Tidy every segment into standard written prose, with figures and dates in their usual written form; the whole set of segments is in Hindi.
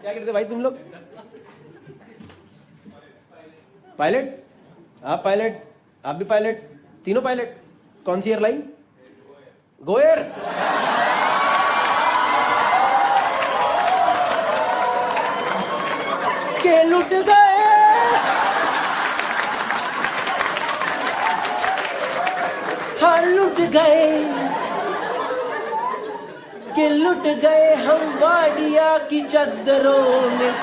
क्या करते भाई तुम लोग? पायलट? आप पायलट, आप भी पायलट, तीनों पायलट। कौन सी एयरलाइन? गोएयर। के लुट गए, हाँ लुट गए, के लुट गए हम वाडिया की चद्दरों में।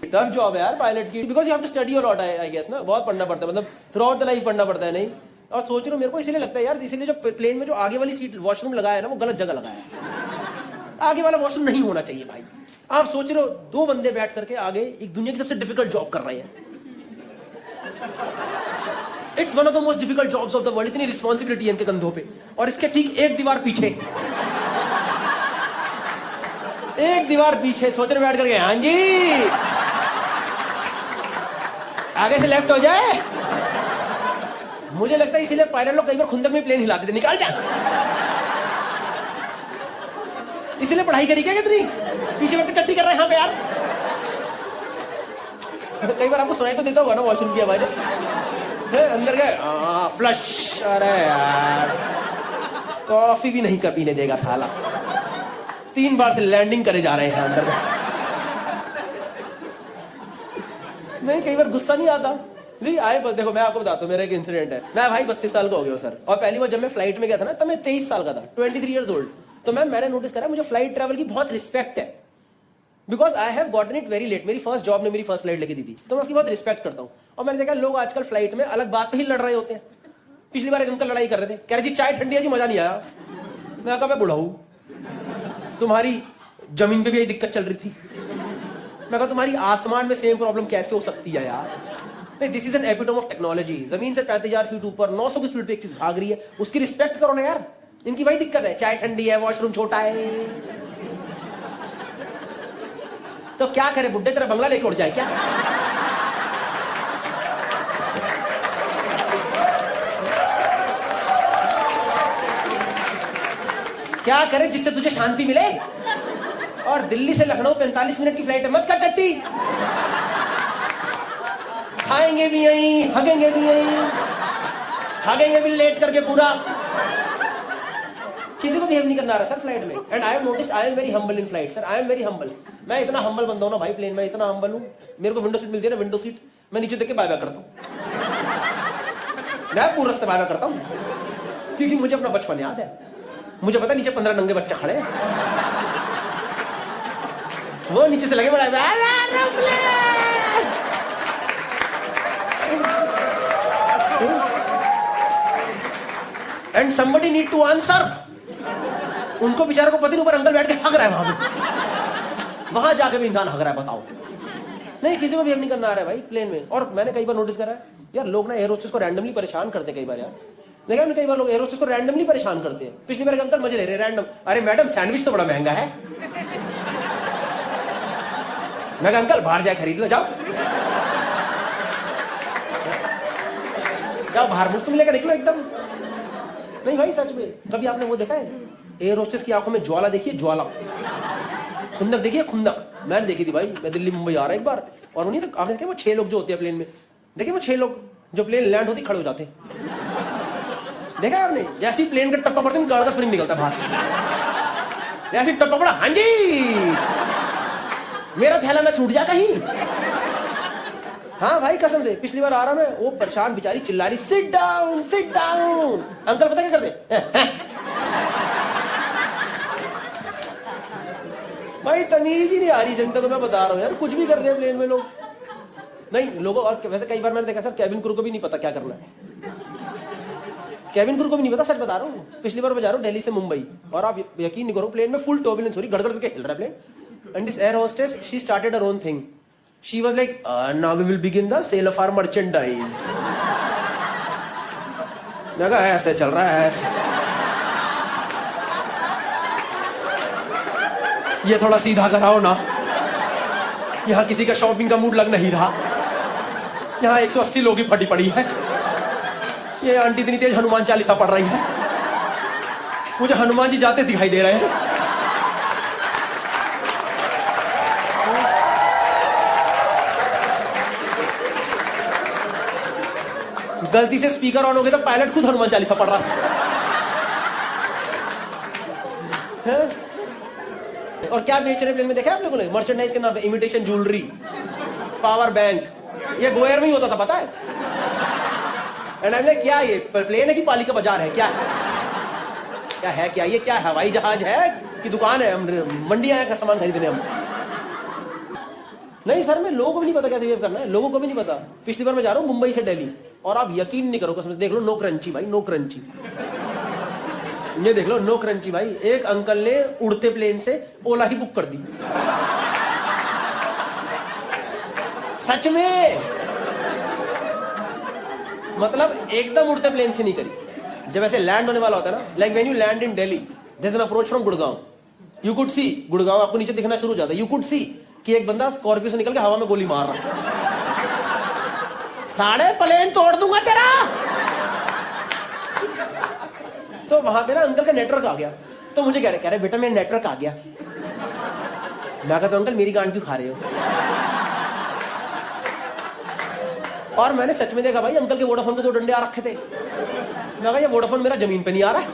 टफ जॉब है यार पायलट की, because you have to study a lot I guess ना, बहुत पढ़ना पड़ता है, मतलब थ्रू आउट द लाइफ पढ़ना पड़ता है। नहीं और सोच रहा हूँ, मेरे को इसलिए लगता है यार, इसीलिए जो प्लेन में जो आगे वाली सीट वॉशरूम लगाया है ना, वो गलत जगह लगाया है। आगे वाला वॉशरूम नहीं होना चाहिए भाई। आप सोच रहे हो दो बंदे बैठ करके आगे एक दुनिया की सबसे डिफिकल्ट जॉब कर रहे हैं। It's one of the most difficult jobs of the world. इतनी रिस्पॉन्सिबिलिटी है इनके कंधों पे, और इसके ठीक एक दीवार पीछे, एक दीवार पीछे सोच रहे बैठ करके, हाँ जी आगे से लेफ्ट हो जाए। मुझे लगता है इसीलिए पायलट लोग कई बार खुंदक में प्लेन हिलाते थे, निकाल जा। इसीलिए पढ़ाई करी क्या कितनी, पीछे बैठ के टट्टी कर रहे हैं यहाँ पे यार। कई बार आपको सुनाई तो देता होगा ना वॉशरूम की आवाज, अंदर गए फ्लश। अरे यार कॉफी भी नहीं कर पीने देगा साला। 3 बार से लैंडिंग करे जा रहे हैं अंदर में। नहीं कई बार गुस्सा नहीं आता जी आए। देखो मैं आपको बताता हूँ, मेरा एक इंसिडेंट है। मैं भाई 32 साल का हो गया सर, और पहली बार जब मैं फ्लाइट में गया था ना, तब मैं 23 साल का था, 23 ईयर्स ओल्ड। तो मैंने नोटिस करा मुझे फ्लाइट ट्रैवल की बहुत रिस्पेक्ट है, because I have gotten it very late. मेरी फर्स्ट जॉब ने मेरी फर्स्ट फ्लाइट लेके दी थी, तो मैं उसकी बहुत रिस्पेक्ट करता हूँ। और मैंने देखा लोग आजकल फ्लाइट में अलग बात पे ही लड़ रहे होते हैं। पिछली बार एक अंकल लड़ाई कर रहे थे, कह रहे जी चाय ठंडी है जी, मजा नहीं आया। मैं कहा मैं बूढ़ा हूं, तुम्हारी जमीन पे भी यही दिक्कत चल रही थी। मैं कहा तुम्हारी आसमान में सेम प्रॉब्लम कैसे हो सकती है यार। नहीं this is an epitome of technology. जमीन से 35,000 फीट ऊपर 900 की स्पीड पे एक चीज भाग रही है, उसकी रिस्पेक्ट करो ना यार। इनकी वही दिक्कत है, चाय ठंडी है, वॉशरूम छोटा है। तो क्या करे, बुड्ढे तेरा बंगला लेके उड़ जाए क्या? क्या करे जिससे तुझे शांति मिले? और दिल्ली से लखनऊ 45 मिनट की फ्लाइट है, मत कर टट्टी। खाएंगे भी यहीं, हगेंगे भी यहीं, हगेंगे भी लेट करके पूरा। किसी को बिहेव नहीं करना रहा सर फ्लाइट में। And I have noticed I am very humble in flight sir, I am very humble. मैं इतना हम्बल बंदा हूं ना भाई, प्लेन में इतना हम्बल हूं। मेरे को विंडो सीट मिलती है ना, विंडो सीट, मैं नीचे देख के बाय बाय करता हूं। मैं पूरे रास्ते बाय बाय करता हूं, क्योंकि मुझे अपना बचपन याद है। मुझे पता नीचे 15 नंगे बच्चे खड़े, वो नीचे से लगे बड़ा and somebody need to answer। उनको बेचारों को पता नहीं, ऊपर अंकल बैठ के हग रहा है वहां पे, वहां जाके भी इंसान हग रहा है। बताओ नहीं, किसी को बिहेव नहीं करना आ रहा है भाई प्लेन में। और मैंने कई बार नोटिस करा है यार, लोग ना एयर होस्टेस को रैंडमली परेशान करते हैं कई बार यार। देखा हमने कई बार लोग एयर होस्टेस को रैंडमली परेशान करते हैं। पिछली बार अंकल मजे ले रहे रैंडम, अरे मैडम सैंडविच तो बड़ा महंगा है। मैं कहा अंकल बाहर जाए खरीद लो, जाओ जाओ बाहर मुफ्त में लेकर निकलो एकदम। नहीं भाई सच में, कभी आपने वो देखा है एयर होस्टेस की आंखों में ज्वाला देखिए, ज्वाला, खुंदक देखिए, खुंदक। मैंने देखी थी भाई, मैं दिल्ली मुंबई आ रहा एक बार, और उन्हीं तक आपने देखा वो 6 लोग जो होते हैं प्लेन में, देखिए वो 6 लोग जो प्लेन लैंड होती खड़े हो जाते हैं। देखा है आपने? जैसे ही प्लेन का टप्पा पड़ता है, गाड़ का स्प्रिंग निकलता बाहर। जैसे टप्पा पड़ा, हाँ जी मेरा थैला ना छूट जा कहीं। हाँ भाई कसम से, पिछली बार आ रहा मैं, वो परेशान बेचारी चिल्ला रही, sit down sit down. Uncle पता क्या करते भाई तमीज ही नहीं आ रही जनता को, मैं बता रहा हूँ यार, कुछ भी कर रहे हैं प्लेन में लोग। नहीं लोगों, और वैसे कई बार मैंने देखा सर कैबिन क्रू को भी नहीं पता क्या करना है। कैबिन क्रू को भी नहीं पता, सच बता रहा हूँ। पिछली बार मैं जा रहा हूँ दिल्ली से मुंबई, और आप यकीन नहीं करो प्लेन में फुल टर्बुलेंस हो रही, गड़गड़ करके हिल रहा है plane. And this air hostess, she started her own thing. She was like, now we will begin the sale of our merchandise. मैं कहा ऐसे चल रहा है ऐसे। ये थोड़ा सीधा कराओ ना, यहाँ किसी का शॉपिंग का मूड लग नहीं रहा। यहाँ 180 लोग की फटी पड़ी है, ये आंटी इतनी तेज हनुमान चालीसा पढ़ रही है। मुझे हनुमान जी जाते दिखाई दे रहे हैं। गलती से स्पीकर ऑन हो गया तो पायलट खुद हनुमान चालीसा पढ़ रहा है। और क्या बेच रहे प्लेन में देखा आप लोगों ने? मर्चेंडाइज के नाम पे इमिटेशन ज्वेलरी, पावर बैंक। ये गोयर में ही होता था, पता है? एंड क्या ये प्लेन है कि पालिका बाजार है? क्या क्या है? क्या ये क्या हवाई जहाज है कि दुकान है? हम मंडी आए का सामान खरीदने हम। नहीं सर, मैं लोगों को भी नहीं पता कैसे बिहेव करना है, लोगों को भी नहीं पता। पिछली बार मैं जा रहा हूँ मुंबई से दिल्ली, और आप यकीन नहीं करो, कसम से देख लो, नो क्रंची भाई, नो क्रंची। ये देख लो, नो क्रंची भाई। एक अंकल ने उड़ते प्लेन से ओला ही बुक कर दी, सच में। मतलब एकदम उड़ते प्लेन से नहीं करी। जब ऐसे लैंड होने वाला होता है ना, like when you land in Delhi, there is an approach from Gurgaon, you could see, Gurgaon आपको नीचे दिखना शुरू हो जाता है, यू कुड सी कि एक बंदा स्कॉर्पियो से निकल के हवा में गोली मार रहा, साढ़े प्लेन तोड़ दूंगा तेरा। तो वहां पे ना अंकल का नेटवर्क आ गया, तो मुझे कह रहे बेटा मेरा नेटवर्क आ गया। मैं कहता हूं अंकल मेरी गांड क्यों खा रहे हो? और मैंने सच में देखा भाई, अंकल के वोडाफोन पे 2 डंडे आ रखे थे। मैं कहा ये वोडाफोन मेरा जमीन पे नहीं आ रहा है।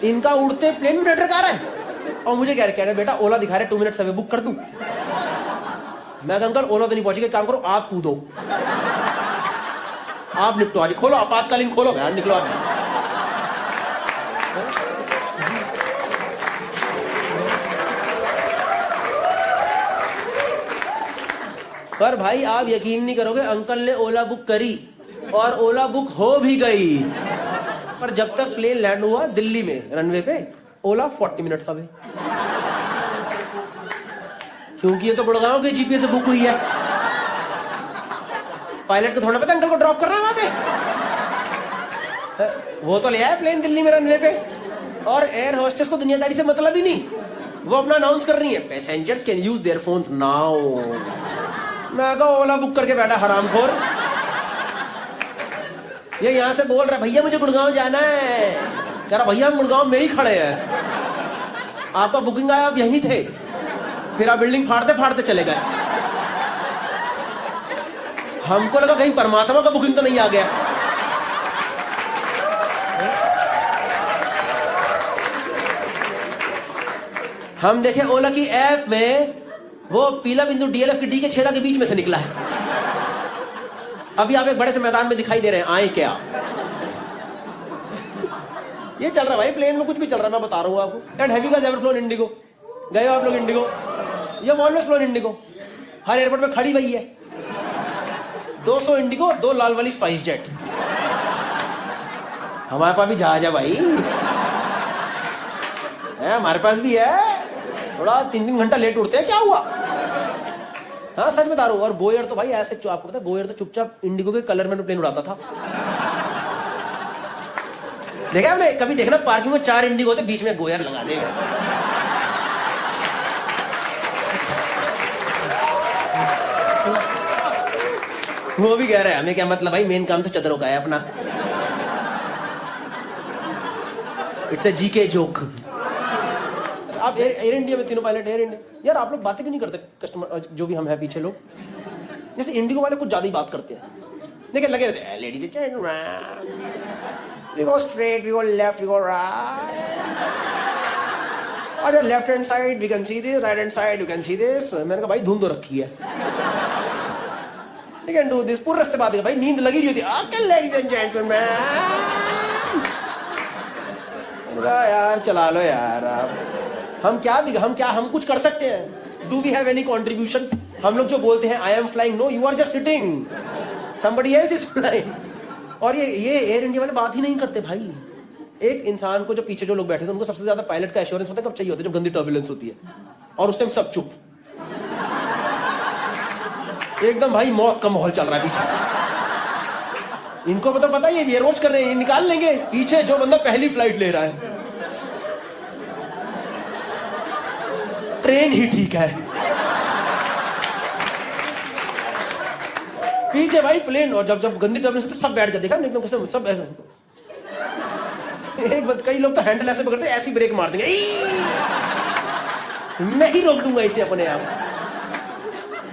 इनका उड़ते प्लेन में नेटवर्क आ रहा है, और मुझे कह रहे बेटा ओला दिखा रहे 2 मिनट से बुक कर दूं। मैं कहा अंकल ओला तो नहीं पहुंचेगा, काम करो आप कूदो, आप निपटो, आज खोलो आपातकालीन, खोलो यार, निकलो आप। पर भाई आप यकीन नहीं करोगे, अंकल ने ओला बुक करी और ओला बुक हो भी गई, पर जब तक प्लेन लैंड हुआ दिल्ली में रनवे पे, ओला 40 मिनट्स अवे, क्योंकि ये तो गुड़गांव के जीपीएस से बुक हुई है। पायलट को थोड़ा पता अंकल को ड्रॉप कर रहा है वहां पे, वो तो ले आया प्लेन दिल्ली में रनवे पे, और एयर होस्टेस को दुनियादारी से मतलब ही नहीं। वो अपना अनाउंस कर रही है, passengers can use their phones now. मैं कहा ओला बुक करके बैठा हरामखोर। ये यहां से बोल रहा भैया मुझे गुड़गांव जाना है, कह रहा भैया हम गुड़गांव में ही खड़े हैं, आपका बुकिंग आया, आप यहीं थे, फिर आप बिल्डिंग फाड़ते फाड़ते चले गए। हमको लगा कहीं परमात्मा का बुकिंग तो नहीं आ गया। हम देखे ओला की ऐप में वो पीला बिंदु डीएलएफ की डी के छेदा के बीच में से निकला है। अभी आप एक बड़े से मैदान में दिखाई दे रहे हैं, आए क्या? ये चल रहा भाई, प्लेन में कुछ भी चल रहा है, मैं बता रहा हूं आपको। And have you guys ever phloem Indigo? गए हो आप लोग इंडिगो? ये ऑलवेज फ्लोन इंडिगो, हर एयरपोर्ट में खड़ी हुई है। 200 इंडिगो, 2 लाल वाली स्पाइस जेट। हमारे पास भी जहाज है भाई, हमारे पास भी है, थोड़ा 3-3 घंटा लेट उड़ते हैं, क्या हुआ? हाँ सच बता रहा हूं। और गोयर तो भाई ऐसे, आपको पता है गोयर तो चुपचाप इंडिगो के कलर में प्लेन उड़ाता था। देखा आपने कभी? देखना पार्किंग में 4 इंडिगो होते, बीच में गोयर लगा देगा। वो भी कह रहा है हमें क्या मतलब भाई, मेन काम तो चदरों का है अपना। It's a GK joke. आप एयर इंडिया में तीनों पायलट, एयर इंडिया, यार आप लोग बातें क्यों नहीं करते? कस्टमर जो भी हम हैं पीछे लोग, जैसे इंडिगो वाले कुछ ज्यादा ही बात करते हैं। देखिए लगे रहते हैं ladies we go straight, we go left, we go right, और left hand side we can see this, right hand side you can see this. मैंने कहा भाई धुंध तो रखी है, यू कैन डू दिस। पूरे रास्ते बात है भाई, नींद लगी रही होती है। ओके लेडीज एंड जेंटलमैन, यार चला लो यार आप। हम कुछ कर सकते हैं? Do we have any contribution? हम लोग जो बोलते हैं I am flying, no you are just sitting, somebody else is flying. और ये एयर इंडिया वाले बात ही नहीं करते भाई। एक इंसान को जो पीछे जो लोग बैठे थे उनको सबसे ज्यादा पायलट का एश्योरेंस होता है कब चाहिए होता है? जब गंदी टर्बुलेंस होती है, और उस टाइम सब चुप, एकदम भाई मौत का माहौल चल रहा है पीछे। इनको मतलब पता है ये रोज कर रहे हैं, निकाल लेंगे पीछे जो बंदा पहली फ्लाइट ले रहा है। ट्रेन ही ठीक है। पीछे भाई प्लेन, और जब जब गंदी टर्बुलेंस होती सब बैठ जाते, देखा एकदम कैसे सब ऐसे। एक बात, कई लोग तो हैंडल ऐसे पकड़ते ऐसी ब्रेक मार देंगे, मैं ही रोक दूंगा इसे अपने आप।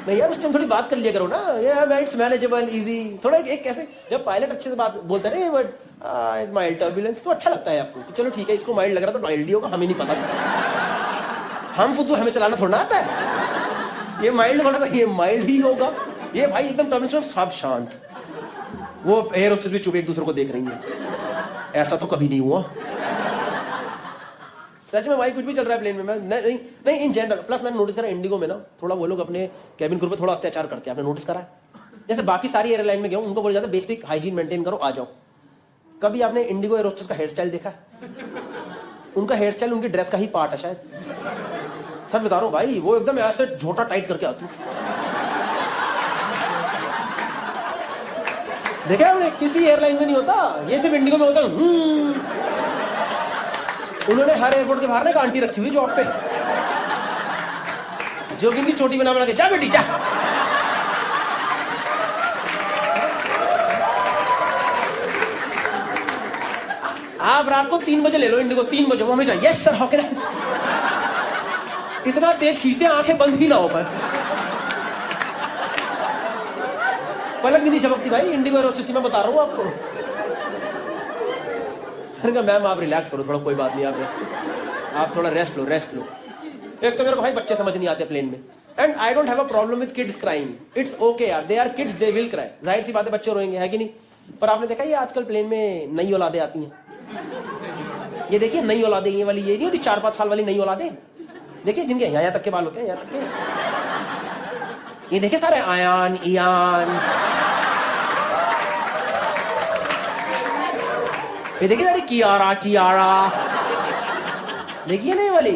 नहीं यार, उस टाइम थोड़ी बात कर लिया करो ना, यार इट्स मैनेजेबल, इजी। थोड़ा एक कैसे, जब पायलट अच्छे से बात बोलता है ना, ये वर्ड माइल्ड टर्बुलेंस, तो अच्छा लगता है आपको कि चलो ठीक है, इसको माइल्ड लग रहा तो माइल्ड ही होगा, हमें नहीं पता। हम फुद्दू, हमें चलाना थोड़ा आता है। ये माइल्ड बोला तो ये माइल्ड ही होगा। ये भाई एकदम टर्बुलेंस में सब शांत, वो एयर होस्टेस भी चुप एक दूसरे को देख रही है। ऐसा तो कभी नहीं हुआ सच में भाई, कुछ भी चल रहा है प्लेन में। मैं नहीं इन जनरल। प्लस मैंने नोटिस करा इंडिगो में ना, थोड़ा वो लोग अपने कैबिन क्रू पे थोड़ा अत्याचार करते हैं, आपने नोटिस करा है? जैसे बाकी सारी एयरलाइन में गया उनको बोला जाता है बेसिक हाइजीन मेंटेन करो, आ जाओ। कभी आपने इंडिगो एयर होस्टेस का हेयर स्टाइल देखा? उनका हेयर स्टाइल उनकी ड्रेस का ही पार्ट है शायद। सच बता रहा हूं भाई, वो एकदम ऐसे झोटा टाइट करके आती। देखा आपने? किसी एयरलाइन में नहीं होता, ये सिर्फ इंडिगो में होता। उन्होंने हर एयरपोर्ट के बाहर ना एक आंटी रखी हुई जॉब पे, जो कि इनकी छोटी बना बना के, जा बेटी जा। आप रात को 3 बजे ले लो इंडिगो, 3 बजे वो हमेशा yes sir, how can I. इतना तेज खींचते हैं आंखें बंद ही ना हो पाए, पलक भी नहीं झपकती भाई इंडिगो एयर होस्टेस की, मैं बता रहा हूं आपको। मैम आप रिलैक्स करो थोड़ा, कोई बात नहीं, आप रेस्ट लो, आप थोड़ा रेस्ट लो, रेस्ट लो। एक तो मेरे को भाई बच्चे समझ नहीं आते प्लेन में, and I don't have a problem with kids crying, it's okay यार, they are kids, they will cry, जाहिर सी बात है बच्चे रोएंगे, है कि नहीं? पर आपने देखा ये आजकल प्लेन में नई औलादे आती हैं, ये देखिए नई औलादे, ये वाली, ये नहीं होती 4-5 साल वाली नई औलादे, देखिए जिनके यहाँ तक के बाल होते हैं, यहाँ तक के, ये देखिए सारे आयान ईयान, ये देखिए सारी कियारा चियारा, देखिए नहीं वाली।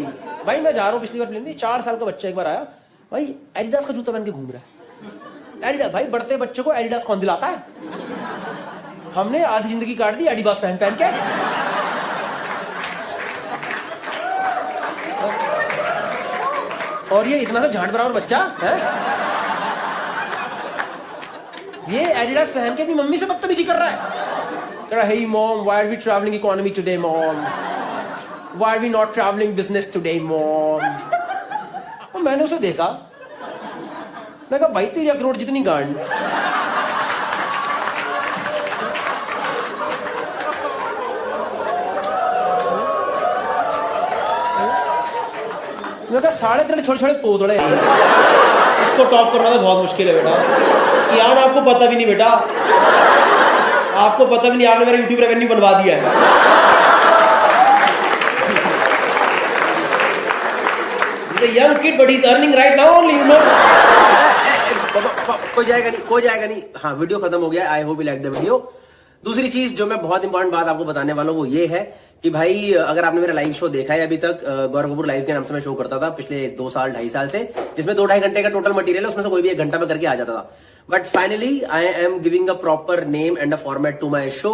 भाई मैं जा रहा हूँ पिछली बार प्लेन में, 4 साल का बच्चा एक बार आया भाई, एडिडास का जूता पहन के घूम रहा है। एडिडास, भाई बढ़ते बच्चे को एडिडास कौन दिलाता है? हमने आधी जिंदगी काट दी एडिडास पहन पहन के। और ये इतना सा झांट बराबर बच्चा है, ये एडिडास पहन के अपनी मम्मी से बदतमीजी कर रहा है। Hey mom, why are we traveling economy today, mom? Why are we not traveling business today, mom? और मैंने उसे देखा, मैं कहा भाई तेरी अखरोट जितनी गांड। मैं कहा 3.5 छोटे-छोटे पोतड़े, इसको टॉप करना तो बहुत मुश्किल है बेटा। यार आपको पता भी नहीं बेटा, आपको पता भी नहीं, आपने मेरा यूट्यूब रेवेन्यू बनवा दिया है। Young kid but he is earning right now only, you know. कोई जाएगा नहीं, कोई जाएगा नहीं। हाँ, वीडियो खत्म हो गया, आई hope you like the video. दूसरी चीज जो मैं बहुत इंपॉर्टेंट बात आपको बताने वाला हूँ वो ये है कि भाई अगर आपने मेरा लाइव शो देखा है अभी तक, गौरव कपूर लाइव के नाम से मैं शो करता था पिछले 2 साल 2.5 साल से, जिसमें 2-2.5 घंटे का टोटल मटेरियल है, उसमें से कोई भी 1 घंटा में करके आ जाता था। But finally I am giving a proper name and a format to my show.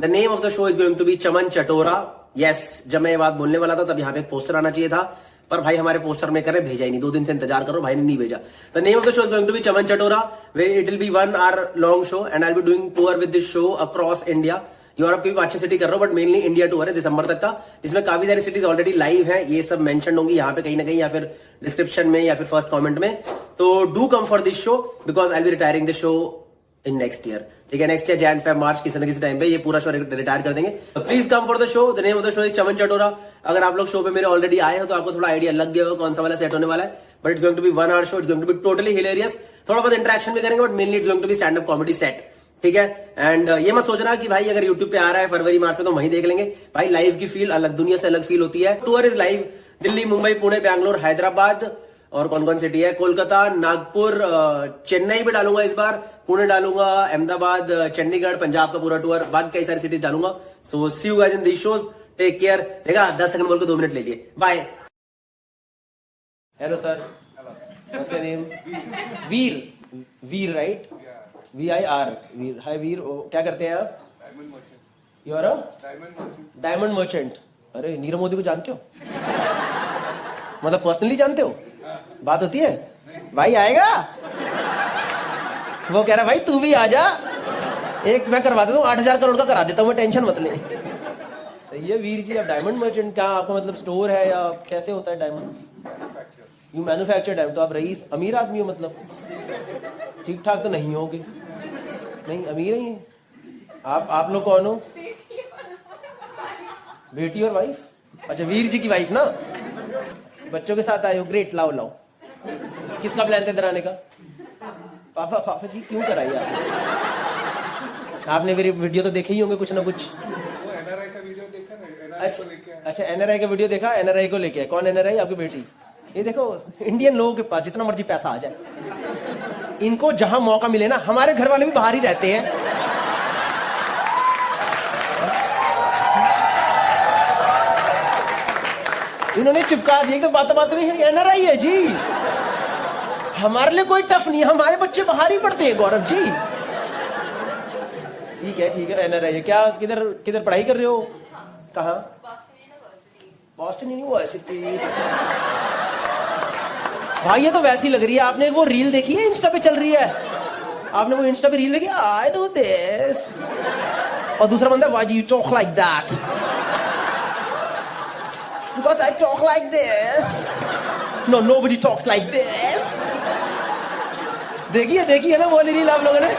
The name of the show is going to be Chaman Chatora. Yes, जब मैं ये बात बोलने वाला था तब यहाँ पे एक पोस्टर आना चाहिए था, पर भाई हमारे पोस्टर मेकर ने भेजा ही नहीं, 2 दिन से इंतजार करो, भाई ने नहीं भेजा। The name of the show is going to be Chaman Chatora, where it will be 1 hour long show and I will be doing tour with this show across India. Europe की भी 5-6 सिटी कर रहा हूं, बट मेनली इंडिया टूर है दिसंबर तक का, जिसमें काफी सारी सिटीज ऑलरेडी लाइव है, ये सब मेंशन होंगी यहाँ पे कहीं ना कहीं, या फिर डिस्क्रिप्शन में या फिर फर्स्ट कमेंट में। तो do come for this show because I will B retiring this show in next year, ठीक है? Next year Jan, Feb, March किसी न किसी टाइम पे ये पूरा शो रिटायर कर देंगे। Please come for the show. The name of the show is Chaman Chatora. अगर आप लोग शो पे मेरे ऑलरेडी आए हो तो आपको थोड़ा आइडिया लग गया होगा कौन सा वाला सेट होने वाला है, but it's going to be 1 hour show, it's going to be totally hilarious. थोड़ा बहुत इंटरेक्शन भी करेंगे, but mainly it's going to be stand up comedy set, ठीक है? एंड ये मत सोचना कि भाई अगर यूट्यूब पे आ रहा है फरवरी मार्च में तो वहीं देख लेंगे, भाई लाइव की फील अलग, दुनिया से अलग फील होती है। Tour is live Delhi, Mumbai, Pune, Bangalore, Hyderabad, और कौन कौन सिटी है, कोलकाता, नागपुर, चेन्नई भी डालूंगा इस बार, पुणे डालूंगा, अहमदाबाद, चंडीगढ़, पंजाब का पूरा टूर, बाकी कई सारी सिटीज डालूंगा। So see you guys in these shows, take care. देखा 10 सेकंड बोल के 2 मिनट ले लिए, bye. Hello sir, what's your name? Veer, Veer right? VIR, Veer. Hi Veer, क्या करते हैं आप? You are a diamond merchant. अरे नीरव मोदी को जानते हो? मतलब पर्सनली जानते हो? बात होती है? भाई आएगा? वो कह रहा भाई तू भी आ जा, एक मैं करवा देता हूँ, 8,000 करोड़ का करा देता हूँ मैं, टेंशन मत ले। सही है वीर जी। आप डायमंड मर्चेंट, क्या आपका मतलब स्टोर है या कैसे होता है डायमंड? You manufacture diamond. तो आप रईस अमीर आदमी हो मतलब? ठीक ठाक तो नहीं होगे? नहीं अमीर ही हैं आप लोग कौन हो? बेटी और वाइफ? अच्छा वीर जी की वाइफ ना, बच्चों के साथ आए हो, ग्रेट। लाओ लाओ, किसका प्लान था इधर आने का? पापा पापा जी क्यों कराई आपने मेरी वीडियो तो देखे ही होंगे कुछ ना कुछ। एनआरआई का वीडियो देखा ना, अच्छा एनआरआई का वीडियो देखा, एनआरआई को लेके। कौन एनआरआई? आपकी बेटी। ये देखो इंडियन लोगों के पास जितना मर्जी पैसा आ जाए, इनको जहां मौका मिले ना, हमारे घर वाले भी बाहर ही रहते हैं। इन्होंने चिपका दिया तो बात बात में एनआरआई है जी, हमारे लिए कोई टफ नहीं है, हमारे बच्चे बाहर ही पढ़ते हैं गौरव जी। ठीक है एनआरआई है। क्या किधर किधर पढ़ाई कर रहे हो? कहाँ? Boston university. भाई ये तो वैसी लग रही है। आपने वो रील देखी है इंस्टा पे चल रही है? आपने वो इंस्टा पे रील देखी? आई डू दिस, और दूसरा बंदा why you talk like that? Because I talk like this. No, nobody talks like this. देखिए ना वो रील आप लोगों ने?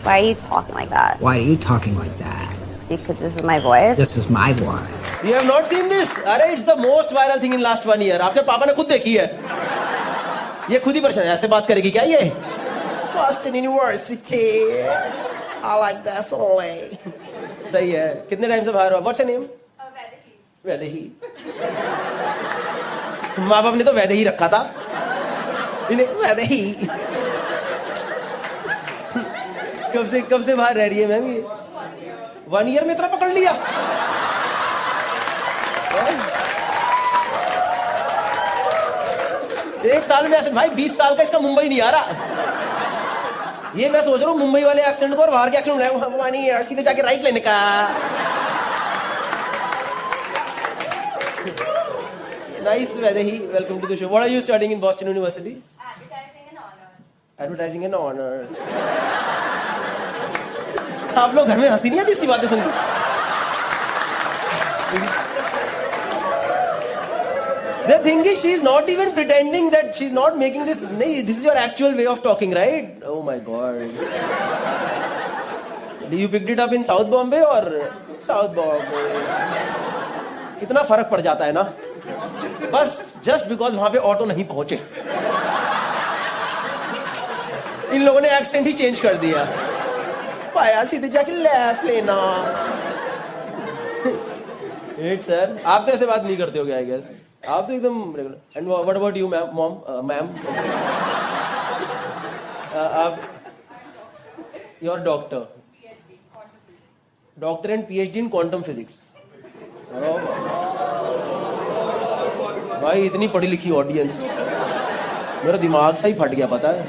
Why are you talking like that? Why are you talking like that? Because this is my voice. This is my voice. You have not seen this? अरे it's the most viral thing in last 1 year. आपके पापा ने खुद देखी है। ये खुद ही परेशान है, ऐसे बात करेगी क्या ये? Boston University. I like that only. सही है। कितने टाइम से बाहर हो? What's your name? वैदेही। माँ बाप ने तो वैदेही रखा था, इन्हें वैदेही। कब से बाहर रह रही है मैम? ये 1 ईयर में इतना पकड़ लिया? एक साल में ऐसे भाई 20 साल का इसका मुंबई नहीं आ रहा। ये मैं सोच रहा हूँ मुंबई वाले एक्सेंट को और बाहर के एक्सेंट सीधे जाके राइट लेने का। Nice Vaidehi, welcome to the show. What are you studying in Boston University? Advertising and honour. आप लोग घर में हंसी नहीं आती इसकी बातें सुन के? The thing is, she's not even pretending that she's not making this. This is your actual way of talking, right? Oh my God. You picked it up in South Bombay or South Bombay? कितना फर्क पड़ जाता है ना, बस just because वहां पे ऑटो नहीं पहुंचे, इन लोगों ने एक्सेंट ही चेंज कर दिया। पाया सीधे जाके लेफ्ट लेना। सर आप तो ऐसे बात नहीं करते हो क्या? आई गेस आप तो एकदम regular. And what about you ma'am? Ma'am आप your doctor and PhD in quantum physics. भाई इतनी पढ़ी लिखी ऑडियंस, मेरा दिमाग सा ही फट गया। पता है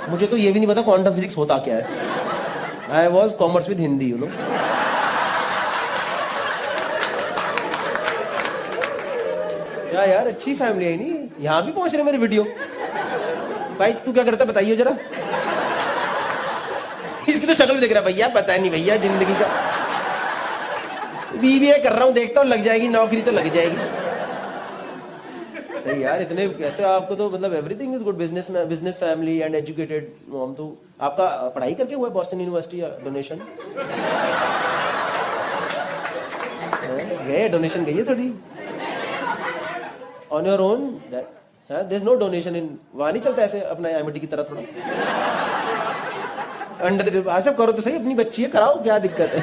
मुझे तो ये भी नहीं पता क्वांटम फिजिक्स होता क्या है। I was commerce with Hindi, you know. क्या यार अच्छी फैमिली है नहीं, यहाँ भी पहुंच रहे मेरे वीडियो। भाई तू क्या करता है बताइए जरा? इसकी तो शक्ल भी देख रहा है भैया, पता नहीं भैया जिंदगी का। बीबीए कर रहा हूँ, देखता हूँ लग जाएगी नौकरी तो लग जाएगी। सही यार, इतने कहते हो आपको तो मतलब everything is good. Business family and educated mom. तो आपका पढ़ाई करके हुआ है बॉस्टन यूनिवर्सिटी या डोनेशन? गए डोनेशन गई है थोड़ी on your own? There is no donation in, वहां नहीं चलता ऐसे अपना एमटी की तरह थोड़ा अंडर सब करो तो सही, अपनी बच्ची है कराओ, क्या दिक्कत है?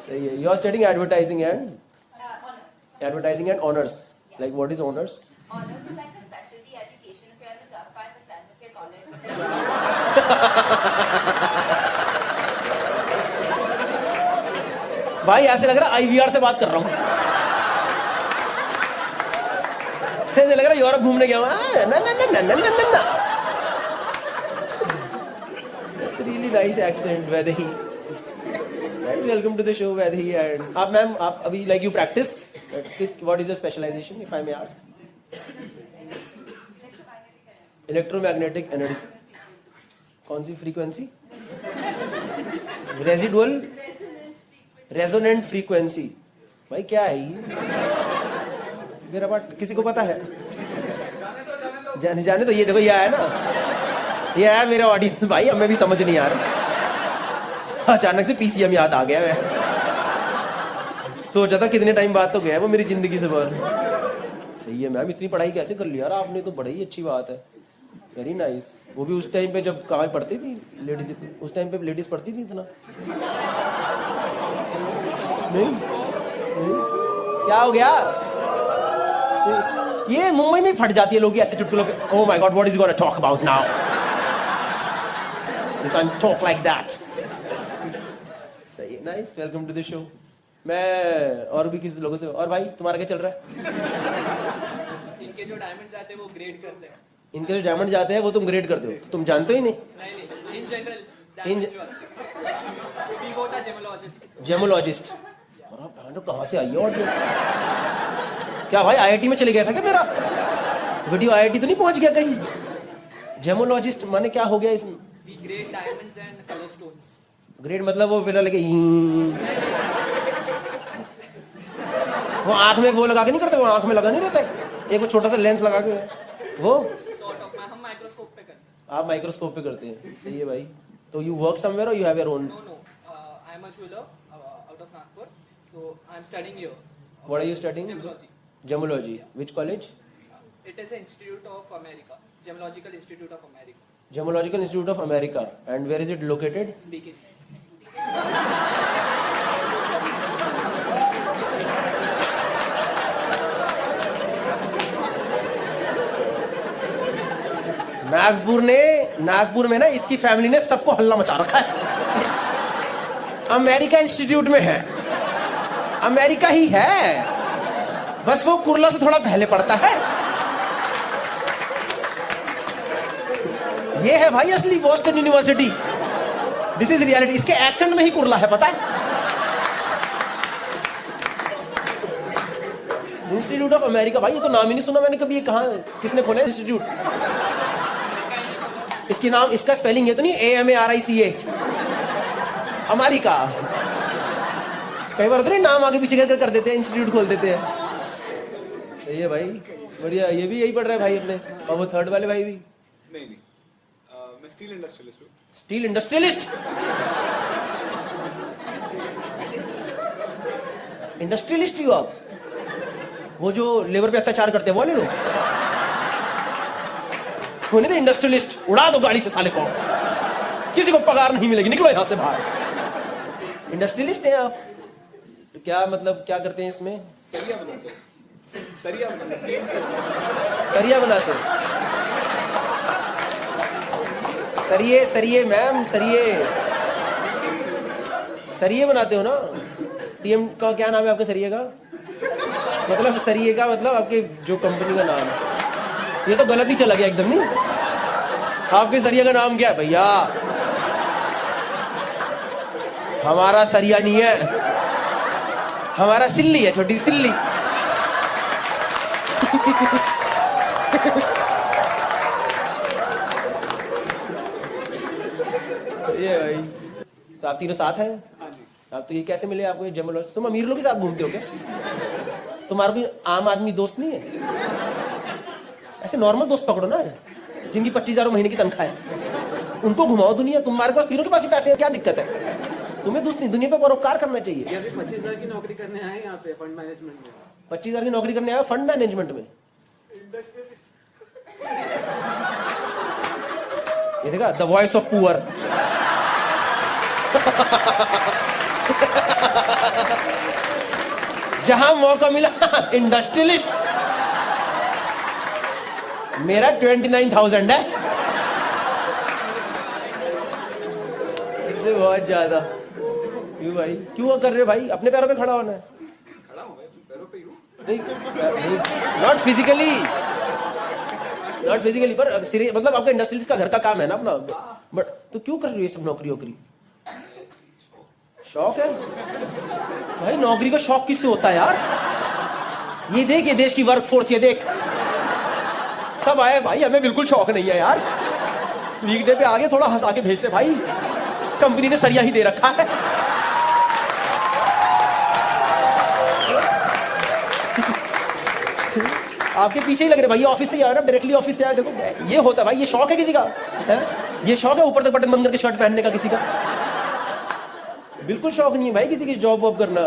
सही है। You are studying advertising and honours. Like what is honors? Honors is like a specialty education if you're in the top 5% of your college. भाई ऐसे लग रहा है आईवीआर से बात कर रहा हूँ। ऐसे लग रहा है यूरोप घूमने गया हूँ। ना ना ना ना ना ना ना। That's really nice accent, Vaidehi. Guys, welcome to the show, Vaidehi. And आप मैम आप अभी like you practice? What is your specialization, if I may ask? Electromagnetic energy, कौन सी फ्रीक्वेंसी? Residual resonant frequency. भाई क्या है ये? मेरा पार्ट किसी को पता है? जाने तो ये देखो, ये है ना, ये है मेरा ऑडियंस भाई, हमें भी समझ नहीं आ रहा। अचानक से पीसीएम याद आ गया। मैं सोचा था कितने टाइम बाद तो गया वो मेरी जिंदगी से बाहर। सही है मैम, इतनी पढ़ाई कैसे कर लिया यार आपने, तो बड़ी ही अच्छी बात है, वेरी नाइस। वो भी उस टाइम पे जब कहाँ पढ़ती थी लेडीज, उस टाइम पे लेडीज पढ़ती थी इतना? नहीं, क्या हो गया? ये मुंबई में फट जाती है लोग ऐसे चुटकुलों पे। Oh my god, what is gonna talk about now? You can talk like that. सही है, nice, welcome to the show. मैं और भी किसी लोगों से, और भाई तुम्हारा क्या चल रहा है? इनके जो डायमंड जाते हैं वो ग्रेड करते हैं। इनके जो डायमंड जाते हैं वो तुम ग्रेड करते हो? तुम जानते ही नहीं? नहीं, इन जनरल जेमोलॉजिस्ट। जेमोलॉजिस्ट कहाँ से आई है? और क्या भाई आईआईटी में चले गया था क्या मेरा वीडियो? आईआईटी तो नहीं पहुंच गया कहीं? जेमोलॉजिस्ट माने क्या हो गया इसमें? Grade diamonds and colour stones. Grade मतलब वो फिलहाल वो आंख में वो लगा के नहीं करते? वो आंख में लगा नहीं रहता है एक वो छोटा सा लेंस लगा के, वो सॉर्ट ऑफ हम माइक्रोस्कोप पे करते हैं। आप माइक्रोस्कोप पे करते हैं? सही है भाई। तो यू वर्क समवेयर और you have your own? No, I am a jeweler out of Nagpur, so I am studying here. What are you studying? Gemology. Gemology. Which college? It is an institute of America, Gemological Institute of America, Gemological Institute of America. And where is it located? BKC. Nagpur में ना इसकी फैमिली ने सबको हल्ला मचा रखा है। अमेरिका इंस्टीट्यूट में है, अमेरिका ही है, बस वो कुर्ला से थोड़ा पहले पड़ता है। ये है भाई असली Boston university. This is reality. इसके एक्सेंट में ही कुर्ला है, पता है? इंस्टीट्यूट ऑफ अमेरिका, भाई ये तो नाम ही नहीं सुना मैंने कभी। ये कहाँ, किसने खोला इंस्टीट्यूट? इसकी नाम, इसका स्पेलिंग ये तो नहीं AMARICA? अमेरिका। कई बार होता नहीं, नाम आगे पीछे कर देते हैं, इंस्टीट्यूट खोल देते हैं। सही है भाई, बढ़िया। ये भी यही पढ़ रहा है भाई अपने, और वो थर्ड वाले भाई भी? नहीं, मैं स्टील इंडस्ट्रियलिस्ट हूँ। Steel industrialist? इंडस्ट्रियलिस्ट ही हो आप? वो जो लेबर पे अत्याचार करते हैं वो वाले लोग? होने दे इंडस्ट्रियलिस्ट। उड़ा दो गाड़ी से साले को, किसी को पगार नहीं मिलेगी, निकलो यहां से बाहर। इंडस्ट्रियलिस्ट हैं आप? क्या मतलब, क्या करते हैं इसमें? सरिया बनाते हो? सरिया बनाते हो? सरिये मैम, सरिये बनाते हो ना? टीएम का क्या नाम है आपके सरिये का? मतलब सरिये का मतलब आपके जो कंपनी का नाम है। ये तो गलत ही चला गया एकदम। नहीं, आपके सरिया का नाम क्या है भैया? हमारा सरिया नहीं है, हमारा सिल्ली है, छोटी सिल्ली। ये भाई, तो आप तीनों साथ हैं? आप तो ये कैसे मिले आपको? ये जेमोलॉजिस्ट। तुम अमीर लोग के साथ घूमते हो क्या? तुम्हारा कोई आम आदमी दोस्त नहीं है? ऐसे नॉर्मल दोस्त पकड़ो ना, जिनकी 25,000 महीने की तनख्वाह है, उनको घुमाओ दुनिया। तुम्हारे पास, तीनों के पास ही पैसे हैं, क्या दिक्कत है? तुम्हें दोस्त नहीं, दुनिया पे परोपकार करना चाहिए। 25,000 की नौकरी करने आए यहाँ पे फंड मैनेजमेंट में। 25,000 की नौकरी करने आया फंड मैनेजमेंट में? ये देखा, द वॉइस ऑफ पुअर। जहां मौका मिला इंडस्ट्रियलिस्ट। मेरा 29,000 है, इससे बहुत ज्यादा। क्यों भाई, क्यों कर रहे हो भाई? अपने पैरों पे खड़ा होना है। खड़ा हूँ मैं, पैरों पे ही हूँ। नहीं, नॉट फिजिकली, पर मतलब आपका इंडस्ट्रियलिस्ट का घर का काम है ना अपना। बट तो क्यों कर रहे हो ये सब नौकरी वोकरी? शौक है भाई। नौकरी का शौक किससे होता है यार? ये देख, ये देश की वर्क फोर्स, ये देख सब आए भाई, हमें बिल्कुल शौक नहीं है यार, वीकडे पे आगे थोड़ा हंसा के भेजते भाई, कंपनी ने सरिया ही दे रखा है। आपके पीछे ही लग रहे भाई, ऑफिस से आया ना, डायरेक्टली ऑफिस से आया। देखो ये होता है भाई, ये शौक है किसी का है? ये शौक है ऊपर तक बटन बंद करके शर्ट पहनने का किसी का? बिल्कुल शौक नहीं है भाई किसी की जॉब वॉब करना।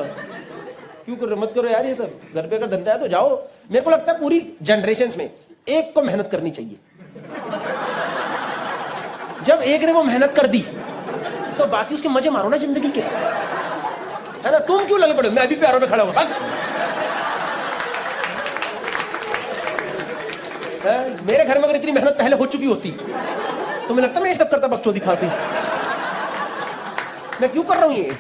क्यों कर रहे, मत करो यार ये सब। घर पे अगर धंधा है तो जाओ। मेरे को लगता है पूरी जनरेशन में एक को मेहनत करनी चाहिए। जब एक ने वो मेहनत कर दी तो बाकी उसके मजे मारो ना जिंदगी के, है ना? तुम क्यों लगे पड़े, मैं भी प्यारों में खड़ा हूं। मेरे घर में अगर इतनी मेहनत पहले हो चुकी होती तो मुझे लगता मैं ये सब करता बकचोदी खा के। मैं क्यों कर रहा हूं ये?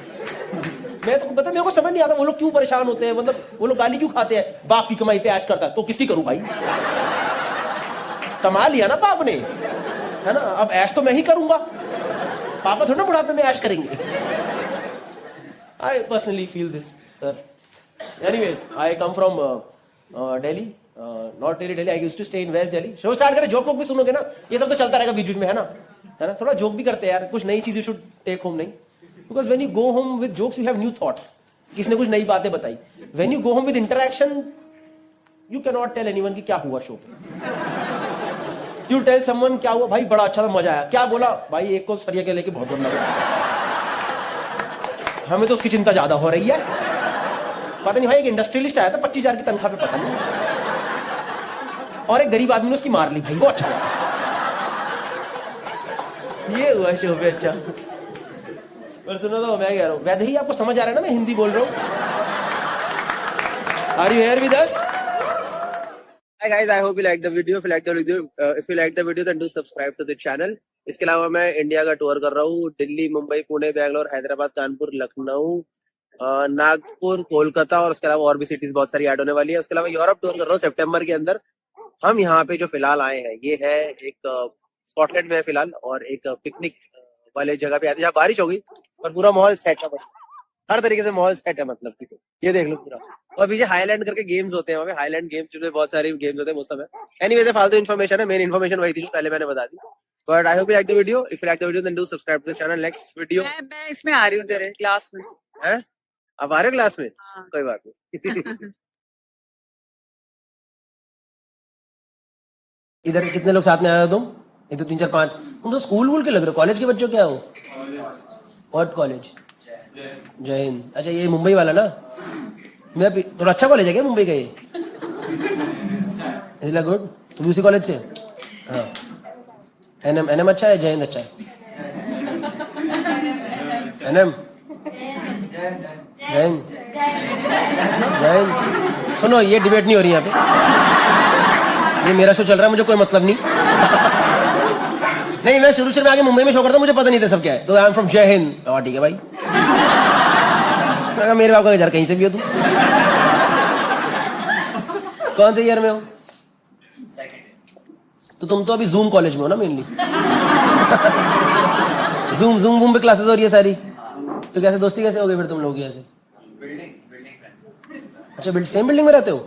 मैं तो पता, मेरे को समझ नहीं आता वो लोग क्यों परेशान होते हैं, मतलब वो लोग गाली क्यों खाते हैं। बाप की कमाई पे ऐश करता है तो किसकी करूं भाई? कमा लिया ना बाप ने, है ना? अब ऐश तो मैं ही करूंगा, पापा थोड़ा ना बुढ़ापे में ऐश करेंगे। I personally feel this sir. Anyways, I come from Delhi, not really Delhi, I used to stay in West Delhi. Show start करें, जोक वोक भी सुनोगे ना, ये सब तो चलता रहेगा बीच बीच में, है ना? है ना? थोड़ा जोक भी करते हैं यार, कुछ नई चीज यू शुड टेक होम। नहीं, because when you go home with jokes you have new thoughts. किसने कुछ नई बातें बताई। When you go home with interaction you can not tell anyone कि क्या हुआ शो पे। यू टेल समवन क्या हुआ भाई, बड़ा अच्छा था, मजा आया। क्या बोला भाई? एक को सरिया के लेके बहुत बुरा लगा, हमें तो उसकी चिंता ज्यादा हो रही है। पता नहीं भाई, एक इंडस्ट्रियलिस्ट आया था 25,000 की तनख्वाह पे, पता नहीं, और एक गरीब आदमी ने उसकी मार ली भाई, वो अच्छा लगा। ये हुआ शो पे अच्छा। और सुनो तो मैं कह रहा हूं, वैसे ही आपको समझ आ रहा है ना मैं हिंदी बोल रहा हूं? Are you here with us? Hi guys, I hope you like the video. If you like the video, then do subscribe to the channel. इसके अलावा मैं इंडिया का टूर कर रहा हूँ, दिल्ली, मुंबई, पुणे, बैंगलोर, हैदराबाद, कानपुर, लखनऊ, नागपुर, कोलकाता, और उसके अलावा और भी सिटीज बहुत सारी ऐड होने वाली है। उसके अलावा यूरोप टूर कर रहा हूँ सितंबर के अंदर। हम यहाँ पे जो फिलहाल आए हैं, ये है एक स्कॉटलैंड में है फिलहाल, और एक पिकनिक वाले जगह पे आते हैं जहाँ बारिश होगी और पूरा माहौल सेट है, हर तरीके से माहौल सेट है, मतलब कि ये देख लो पूरा। और पीछे हाईलैंड करके गेम्स होते हैं, वहाँ पे हाईलैंड गेम्स जिसमें बहुत सारे गेम्स होते हैं, वो सब है। एनीवेज, फालतू इन्फॉर्मेशन है, मेन इन्फॉर्मेशन वही थी जो पहले मैंने बता दी। But I hope you like the video. If you like the video then do subscribe to the channel. Next video मैं इसमें आ रही हूँ तेरे क्लास में। है? अब आ रहे क्लास में? हाँ। कोई बात नहीं। इधर कितने लोग साथ में आए हो तुम? 1 2 3 4 5। तुम तो स्कूल वूल के लग रहे हो, कॉलेज के बच्चों क्या हो? What college? जय हिंद। अच्छा, ये मुंबई वाला ना? मैं थोड़ा अच्छा कॉलेज है क्या मुंबई का ये? Is it good? तुम भी उसी कॉलेज से? हाँ। एनएम अच्छा है, जय हिंद अच्छा है? एनएम जय हिंद। जय हिंद। सुनो, ये डिबेट नहीं हो रही यहाँ पे, ये मेरा शो चल रहा है, मुझे कोई मतलब नहीं। नहीं, मैं शुरू से आगे मुंबई में शो करता, मुझे पता नहीं था सब क्या है, तो आई एम फ्रॉम जय हिंद। ठीक है भाई। मेरे बाप का इधर कहीं से भी हो तुम? कौन से ईयर में हो? तो तुम तो अभी जूम कॉलेज में हो ना मेनली? जूम पे क्लासेस हो रही है सारी, तो कैसे दोस्ती कैसे हो गई फिर तुम लोग? ऐसे बिल्डिंग अच्छा, सेम बिल्डिंग में रहते हो?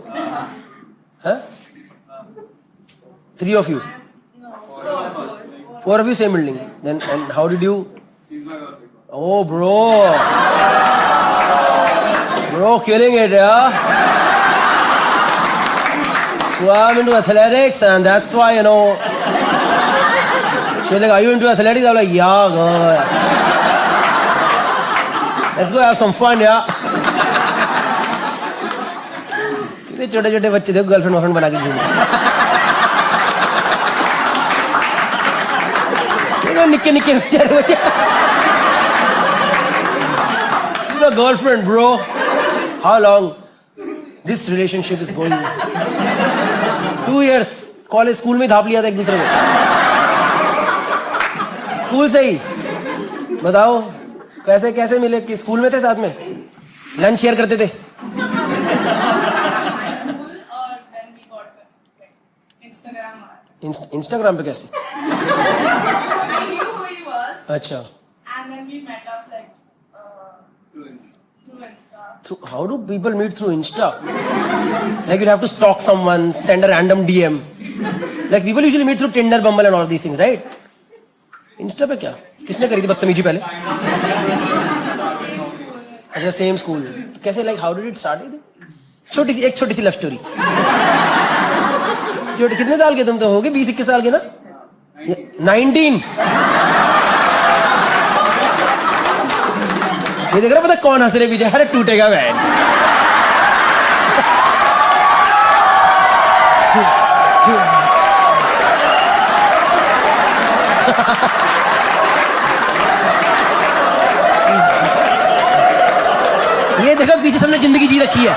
हाँ, 3 of you? 4 of you same building. Then and how did you? Oh bro, killing it, yeah. So I'm into athletics, and that's why, you know. She was like, "Are you into athletics?" I'm like, "Yeah, girl. Let's go have some fun, yeah." कितने छोटे-छोटे बच्चे देखो गर्लफ्रेंड बॉयफ्रेंड बना के घूमते। निक्के बच्चे। Your girlfriend, bro. How long this relationship is going? 2 years. College school में धाप लिया था एक दूसरे को, स्कूल से ही। बताओ कैसे मिले? कि स्कूल में थे साथ में, लंच शेयर करते थे? इंस्टाग्राम पे कैसे? अच्छा। And then we met up like through Insta. How do people meet through Insta? Like you have to stalk someone, send a random DM. Like people usually meet through Tinder, Bumble and all these things, right? Insta पे क्या? किसने करी थी बदतमीजी पहले? अच्छा सेम स्कूल. कैसे like how did it start? एक छोटी सी लव स्टोरी. कितने साल के तुम तो होगे? 20-21 साल के ना? 19. ये देख रहा पता कौन हंस रहे पीछे? अरे टूटेगा वैन. ये देखो पीछे सबने जिंदगी जी रखी है.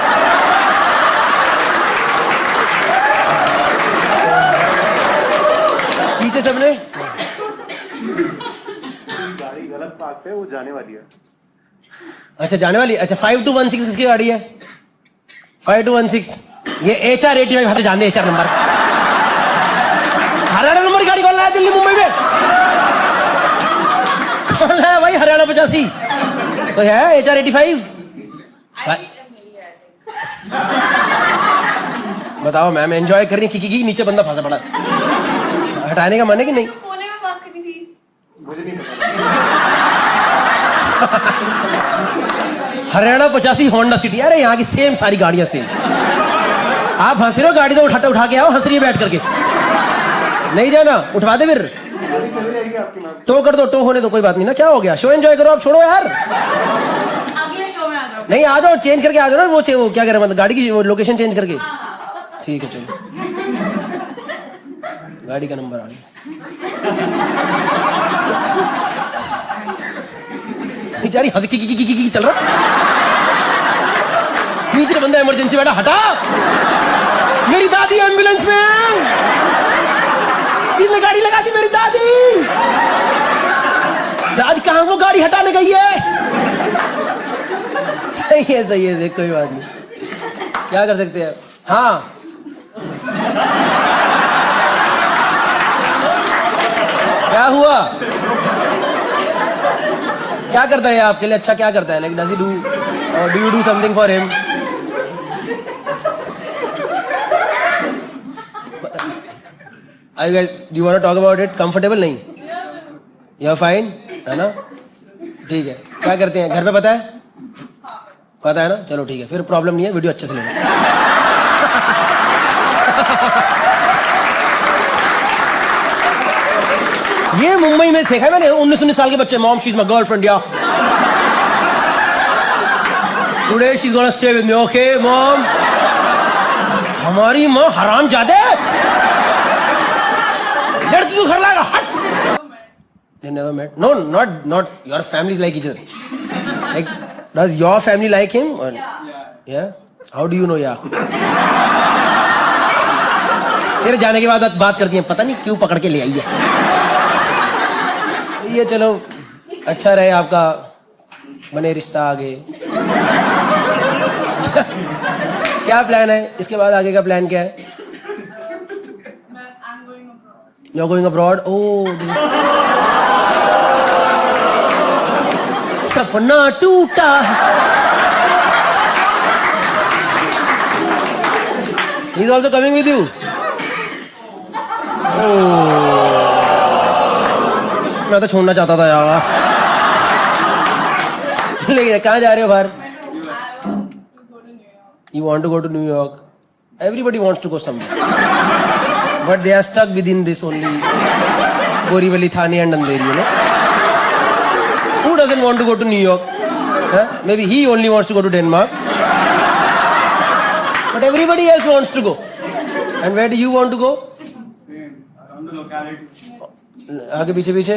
पीछे सबने गाड़ी गलत पार्क पे वो जाने वाली है. अच्छा जाने वाली. अच्छा 5216 किसकी गाड़ी है? 5216 ये HR85 हटे जान दे. HR नंबर हरियाणा नंबर की गाड़ी कौन लाया दिल्ली मुंबई में? कौन लाया भाई हरियाणा 85? कोई है HR85? बताओ मैम एंजॉय कर रही की नीचे बंदा फंसा पड़ा. हटाने का मन है कि नहीं? कोने में बात करी थी. मुझे नहीं पता. Haryana 85 Honda city. अरे यहाँ की सेम सारी गाड़ियां सेम. आप हंस रहे हो गाड़ी तो उठा के आओ. हंस रही है बैठ करके. नहीं जाना उठवा दे फिर. टो कर दो. टो होने दो कोई बात नहीं ना. क्या हो गया? शो एंजॉय करो. आप छोड़ो यार. अगले शो में आ जाओ. नहीं आ जाओ. चेंज करके आ जाओ ना. वो क्या कह रहे मतलब गाड़ी की लोकेशन चेंज करके. ठीक है चलो. गाड़ी का नंबर आ गया. बेचारी हंस की चल रहा. नीचे बंदा इमरजेंसी बैठा. हटा. मेरी दादी एम्बुलेंस में. किसने गाड़ी लगा दी? मेरी दादी. दादी कहाँ? वो गाड़ी हटाने गई है. सही है कोई बात नहीं. क्या कर सकते हैं. हाँ क्या हुआ? क्या करता है आपके लिए? अच्छा क्या करता है? Like do you do something for him? I guys do you want to talk about it? Comfortable नहीं? यू आर फाइन है ना? ठीक है. क्या करते हैं घर पे? पता है? पता है ना? चलो ठीक है फिर प्रॉब्लम नहीं है. वीडियो अच्छे से लेना. ये मुंबई में देखा है मैंने. 19 साल के बच्चे. Mom she is my girlfriend या today she is gonna stay with me. Okay mom. हमारी माँ हरामजादे. लड़की को घर लाएगा. हट. They never met. No, not your family is like each other. Like, does your family like him? Or, yeah. How do you know? Yeah. तेरे जाने के बाद बात करती हैं. पता नहीं क्यों पकड़ के ले आई है. ये चलो अच्छा रहे आपका बने रिश्ता आगे. क्या प्लान है इसके बाद? आगे का प्लान क्या है? I'm going abroad. You're going abroad? Oh, सपना टूटा. He's also coming with you. मैं तो छोड़ना चाहता था यार. लेकिन कहाँ जा रहे हो बाहर? You want to go to New York? Everybody wants to go somewhere, but they are stuck within this only Borivali, Thane and Andheri. You know? Who doesn't want to go to New York? Huh? Maybe he only wants to go to Denmark, but everybody else wants to go. And where do you want to go? Around the locality. आगे पीछे पीछे.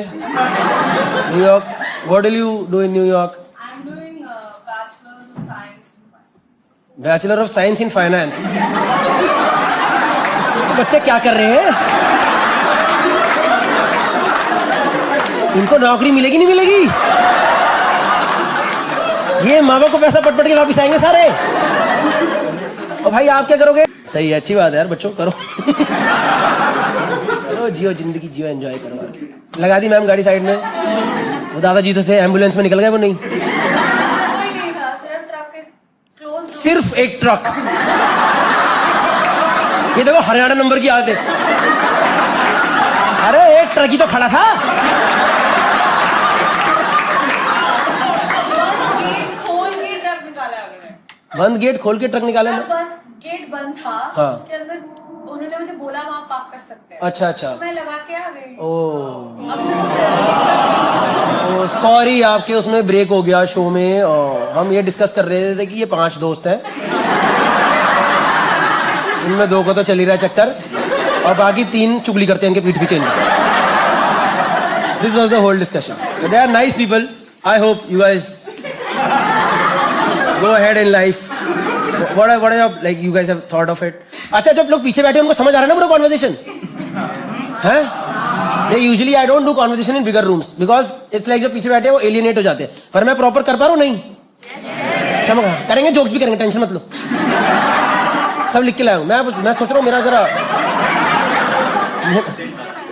New York. What will you do in New York? I'm doing Bachelor's of Science in Finance. Bachelor of Science in Finance. तो बच्चे क्या कर रहे हैं? इनको नौकरी मिलेगी नहीं मिलेगी? ये माँ बाप को पैसा पट के वापिस आएंगे सारे. और भाई आप क्या करोगे? सही है. अच्छी बात है यार. बच्चों करो. करो जियो जिंदगी जियो. एंजॉय करो. लगा दी मैम गाड़ी साइड में. वो दादाजी तो थे एम्बुलेंस में निकल गए. वो नहीं. कोई नहीं था. सिर्फ ट्रक के क्लोज. सिर्फ एक ट्रक. ये देखो हरियाणा नंबर की आदत है। अरे एक ट्रक ही तो खड़ा था। गेट खोल के ट्रक निकाला उन्होंने। बंद गेट खोल के ट्रक निकाला ना। गेट बंद था। हाँ। उसके अंदर उन्होंने मुझे बोला वहाँ पार्क कर सकते हैं। अच्छा अच्छा। तो मैं लगा के आ गई। ओ सॉरी, आपके उसमें ब्रेक हो गया शो में। हम ये डिस्कस कर रहे थे कि ये 5 दोस्त हैं, इनमें 2 को तो चल ही रहा है चक्कर और बाकी 3 चुगली करते हैं इनके पीठ पीछे। This was the whole discussion. They are nice people. I hope you guys go ahead in life. what like you guys have thought of it? अच्छा, जब लोग पीछे बैठे उनको समझ आ रहा है ना पूरा कॉन्वर्सेशन है? ये usually I don't do conversation in bigger rooms because it's like जब पीछे बैठे वो एलियनेट हो जाते हैं, पर मैं प्रॉपर कर पा रहा हूँ नहीं? चमका करेंगे, जोक्स भी करेंगे, टेंशन मत लो। सब लिख के लाया हूँ मैं सोच रहा हूँ मेरा जरा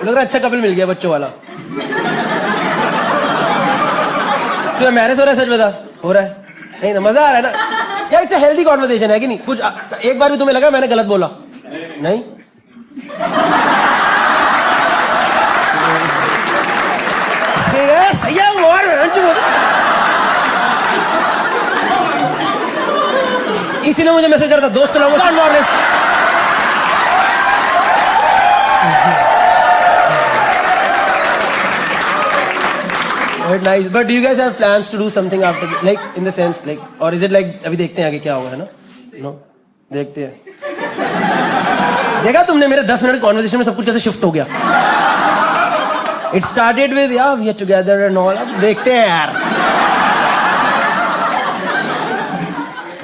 लग रहा अच्छा कपल मिल गया बच्चों वाला। तो मैरिज हो रहा है? सच बता, हो रहा है? नहीं ना, मजा आ रहा है ना यार। इट्स अ हेल्दी कॉन्वर्सेशन है कि नहीं? कुछ एक बार भी तुम्हें लगा मैंने गलत बोला? नहीं? सही है और इसी ने मुझे मैसेज करता दोस्त लाऊंगा morning. Nice, but do you guys have plans to do something after, like in the sense, like, or is it like अभी देखते हैं आगे क्या होगा, है ना? No, देखते हैं। देखा तुमने मेरे 10 मिनट कॉन्वर्सेशन में सब कुछ कैसे शिफ्ट हो गया? It started with yeah we are together and all. अब देखते हैं यार।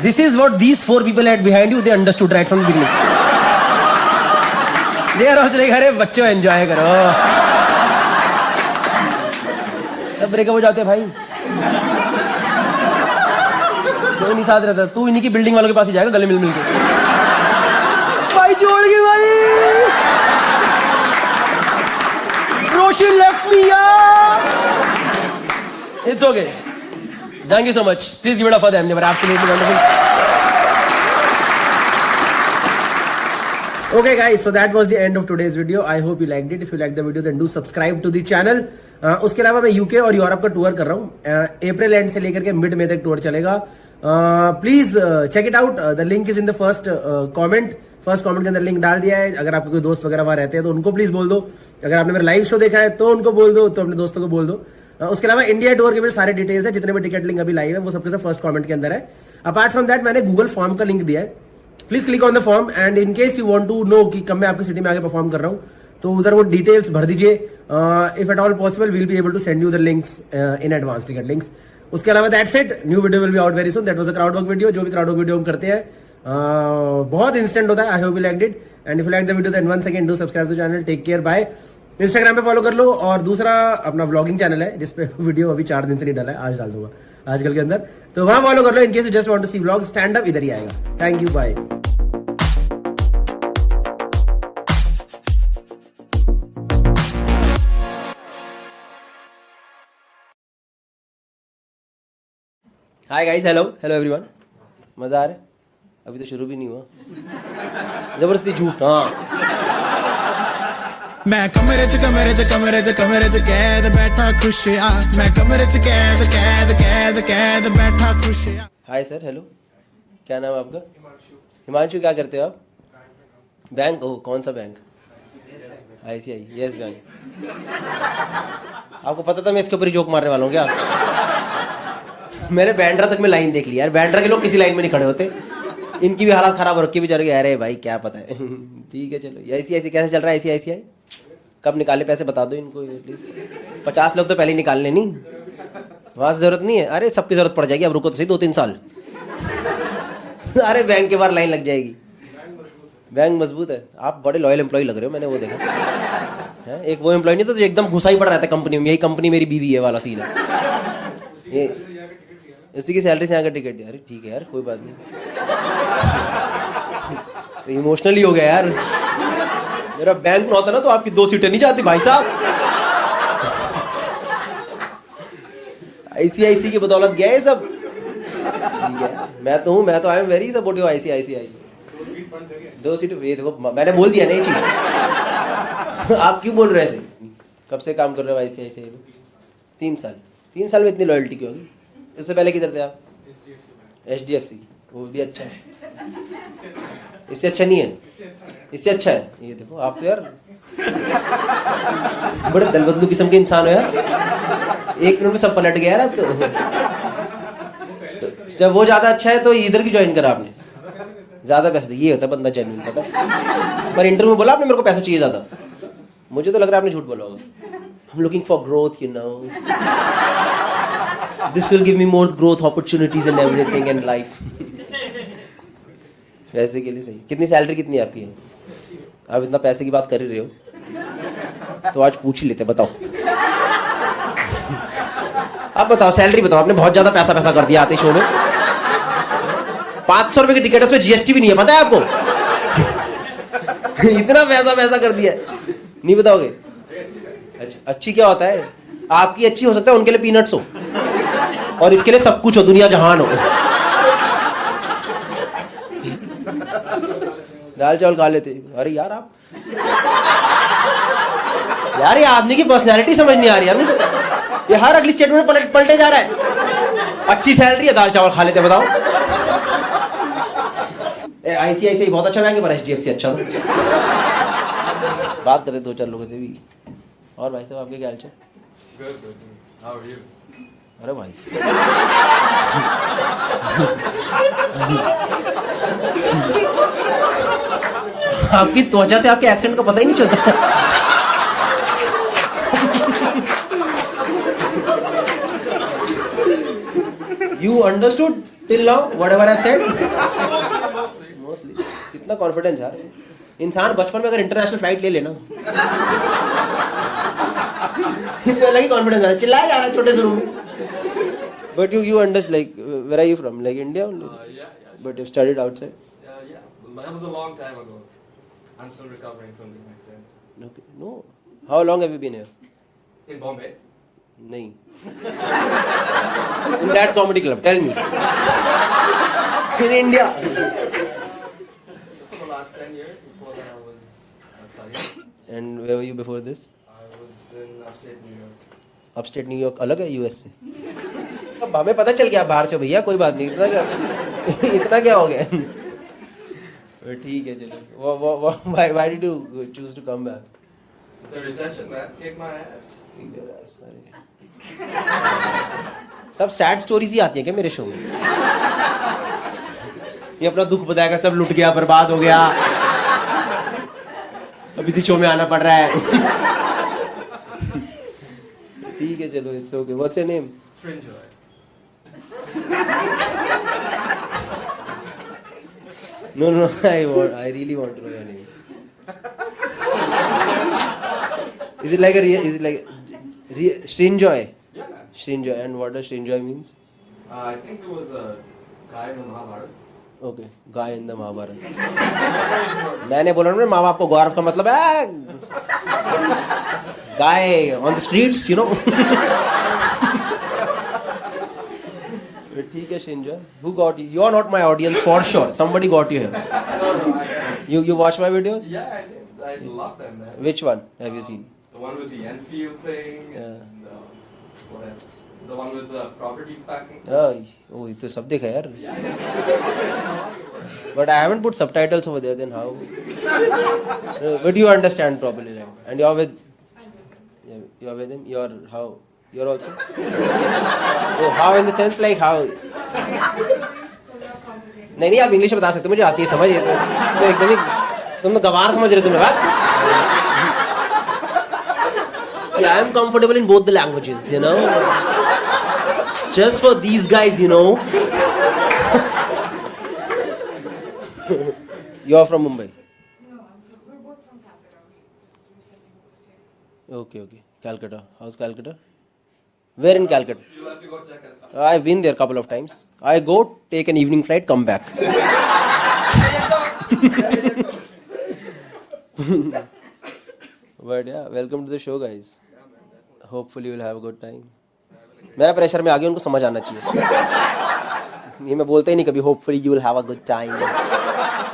This is what these 4 people had behind you. They understood right from the beginning. They are also like, अरे बच्चों एंजॉय करो। सब ब्रेकअप हो जाते हैं भाई, कोई नहीं साथ रहता। तू इन्हीं की बिल्डिंग वालों के पास ही जाएगा गले मिल मिल के। भाई जोड़ गई भाई। Roshi left me yaar. It's okay. Thank you so much. Please give it up for them. They were absolutely wonderful. Okay guys, so that was the end of today's video. I hope you liked it. If you liked the video then do subscribe to the channel. उसके अलावा मैं यूके और यूरोप का टूर कर रहा हूँ। अप्रैल एंड से लेकर के मिड मई तक टूर चलेगा। Please check it out. The link is in the first comment के अंदर लिंक डाल दिया है। अगर आपके कोई दोस्त वगैरह वहां रहते हैं तो उनको प्लीज बोल दो। अगर आपने मेरा लाइव शो देखा है तो उनको बोल दो, तो अपने दोस्तों को बोल दो। उसके अलावा इंडिया टूर के भी सारे डिटेल्स है, जितने भी टिकट लिंक अभी लाइव है वो सबके सब फर्स्ट कमेंट के अंदर है। अपार्ट फ्रॉम दैट मैंने गूगल फॉर्म का लिंक दिया है। Please click on the form and in case you want to know कि कब मैं आपकी सिटी में आगे परफॉर्म कर रहा हूँ तो उधर वो डिटेल्स भर दीजिए। If at all possible we'll be able to send you the links in advance, ticket links. उसके अलावा that's it. New video will be out very soon. That was a crowd work video. जो भी क्राउड वर्क वीडियो हम करते हैं बहुत इंस्टेंट होता है। I hope you liked it and if you like the video then once again do subscribe to channel. Take care, bye. Instagram पे फॉलो कर लो और दूसरा अपना व्लॉगिंग चैनल है जिसपे वीडियो अभी 4 दिन से नहीं डाला है, आज डाल दूंगा आजकल के अंदर, तो वहां फॉलो कर लो। In case you just want to see vlog stand up इधर ही आएगा। Thank you, bye. Hi guys, hello everyone. मजा आ रहा है? अभी तो शुरू भी नहीं हुआ, जबरदस्ती झूठ। हाँ, मैं कमरे च कैद बैठा खुशिया। मैं कमरे च कैद बैठा खुशिया। हाय सर, हेलो, क्या नाम है आपका? हिमांशु। क्या करते हो आप? बैंक? ओह, कौन सा बैंक? ICI, yes bank. आपको पता था मैं इसके ऊपर ही जोक मारने वाला हूँ क्या? मैंने बैंड्रा तक में लाइन देख ली यार। बैंड्रा के लोग किसी लाइन में नहीं खड़े होते, इनकी भी हालत खराब हो रखी है बेचारे की। अरे भाई क्या पता है। ठीक है चलो। ICI कैसे चल रहा है? ICI कब निकाले पैसे बता दो इनको एटलीस्ट। 50 लोग तो पहले ही निकालने, नहीं वहां से जरूरत नहीं है। अरे सबकी जरूरत पड़ जाएगी, अब रुको तो सही 2-3 साल। अरे बैंक के बाहर लाइन लग जाएगी। बैंक मजबूत है। आप बड़े लॉयल एम्प्लॉय लग रहे हो, मैंने वो देखा है। एक वो एम्प्लॉय नहीं तो जो एकदम घुसा ही पड़ रहा था कंपनी में, यही कंपनी मेरी बीवी है वाला सीन है ये। उसी की सैलरी से आकर टिकट दिया। अरे ठीक है यार, कोई बात नहीं। तो इमोशनली हो गया यार। मेरा बैंक में होता ना तो आपकी 2 सीटें नहीं जाती भाई साहब। ICICI की बदौलत गया ये सब। ठीक है, मैं तो I am very supportive ICICI। 2 seat ये देखो मैंने बोल दिया ना ये चीज। आप क्यों बोल रहे हैं ऐसे? कब से काम कर रहे हो ICICI में? 3 साल। 3 साल में इतनी लॉयल्टी क्यों होगी? इससे पहले किधर थे आप? HDFC, वो भी अच्छा है। इससे अच्छा नहीं है? इससे अच्छा है। ये देखो आप तो यार बड़े दल बदलू किस्म के इंसान हो यार। 1 मिनट में सब पलट गया यार अब तो। जब वो ज्यादा अच्छा है तो इधर की ज्वाइन करा आपने, ज्यादा पैसे दे। ये होता है बंदा जेन्युइन, पता है? पर इंटरव्यू में बोला आपने मेरे को पैसा चाहिए ज्यादा। मुझे तो लग रहा है आपने झूठ बोला होगा। I'm looking for growth, you know. This will give me more growth opportunities and everything in life. पैसे के लिए सही। कितनी सैलरी कितनी आपकी है? आप इतना पैसे की बात कर ही रहे हो तो आज पूछ ही लेते, बताओ। अब बताओ सैलरी बताओ। आपने बहुत ज्यादा पैसा कर दिया आते शो में। 500 रुपए की टिकट, उसमें GST भी नहीं है, पता है आपको? इतना पैसा कर दिया, नहीं बताओगे? अच्छी क्या होता है? आपकी अच्छी हो सकता है, उनके लिए पीनट्स हो, और इसके लिए सब कुछ हो, दुनिया जहान हो। दाल चावल खा लेते। अरे यार आप यार ये आदमी की पर्सनैलिटी समझ नहीं आ रही यार मुझे। ये हर अगली स्टेटमेंट पलटे जा रहा है। अच्छी सैलरी है, दाल चावल खा लेते, बताओ। ICICI बहुत अच्छा बैंक है, पर HDFC अच्छा था। बात करते 2-4 लोगों से भी। और भाई साहब आपके क्या हाल चाल? अरे भाई आपकी त्वचा से आपके एक्सेंट का पता ही नहीं चलता। You understood till now whatever I said? Mostly. कितना कॉन्फिडेंस यार। इंसान बचपन में अगर इंटरनेशनल फ्लाइट ले लेना अलग ही कॉन्फिडेंस आता है। चिल्लाया जा रहा है छोटे से रूम में। But you understand, like where are you from? Like India only? Yeah. But you studied outside? Yeah. That was a long time ago. I'm still recovering from the accident. Okay. No. How long have you been here? In Bombay? नहीं। In that comedy club, tell me. In India. So for the last 10 years, before that I was studying. And where were you before this? I was in upstate New York. Upstate New York अलग है US से। अब हमें पता चल गया बाहर से भैया, कोई बात नहीं। इतना क्या हो गया? ठीक है चलो। Why did you choose to come back? The recession, man, kicked my ass. सब सैड स्टोरीज ही आती है क्या मेरे शो में? ये अपना दुख बताएगा, सब लुट गया, बर्बाद हो गया, अभी तो शो में आना पड़ रहा है। ठीक है चलो, it's okay. What's your name? Frinjoy. No, I really want to know your name. Is it like Shrinjoy? Yeah, man. Shrinjoy. And what does Shrinjoy means? I think there was a guy in the Mahabharata. Okay, guy in the Mahabharata. मैंने बोला ना माँ बाप को गौरव का मतलब है guy on the streets, you know. ठीक है Shrinjoy. Who got you? You are not my audience for sure. Somebody got you here. You watch my videos? Yeah, I love them, man. Which one have you seen? The one with the Enfield thing, Yeah. and what else? The one with the property packing. Oh, ये तो सब देखा यार. But I haven't put subtitles over there. Then how? But you understand properly, right? And you're with him. You're how? You're also. Oh, how in the sense like how? नहीं आप इंग्लिश बता सकते हो, मुझे आती है समझ। ये तो एकदम ही तुम तो गवार समझ रहे हो तुम्हें बात। I am comfortable in both the languages, you know. Just for these guys, you know. You are from Mumbai. No, we're both from Calcutta. We just recently moved here. Okay. Calcutta. How's Calcutta? Where in Calcutta? You'll have to go check it out. I've been there a couple of times. I go, take an evening flight, come back. But yeah, welcome to the show, guys. Hopefully you'll have a good time. मैं प्रेशर में आ गया, उनको समझ आना चाहिए। ये मैं बोलता ही नहीं कभी hopefully you will have a good time.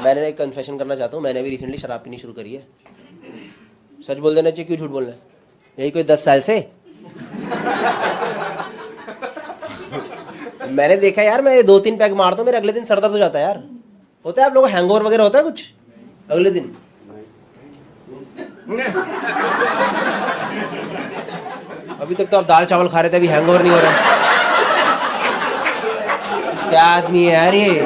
मैंने एक कन्फेशन करना चाहता हूँ, मैंने भी रिसेंटली शराब पीनी शुरू करी है। सच बोल देना चाहिए, क्यों झूठ बोलना है? यही कोई 10 साल से। मैंने देखा यार, मैं 2-3 पैक मारता हूँ, मेरे अगले दिन सर दर्द हो जाता है यार। होता है आप लोगों को हैंगओवर वगैरह होता है कुछ अगले दिन? अभी तक तो आप दाल चावल खा रहे थे, अभी हैंगओवर नहीं हो रहा। क्या आदमी है यार ये?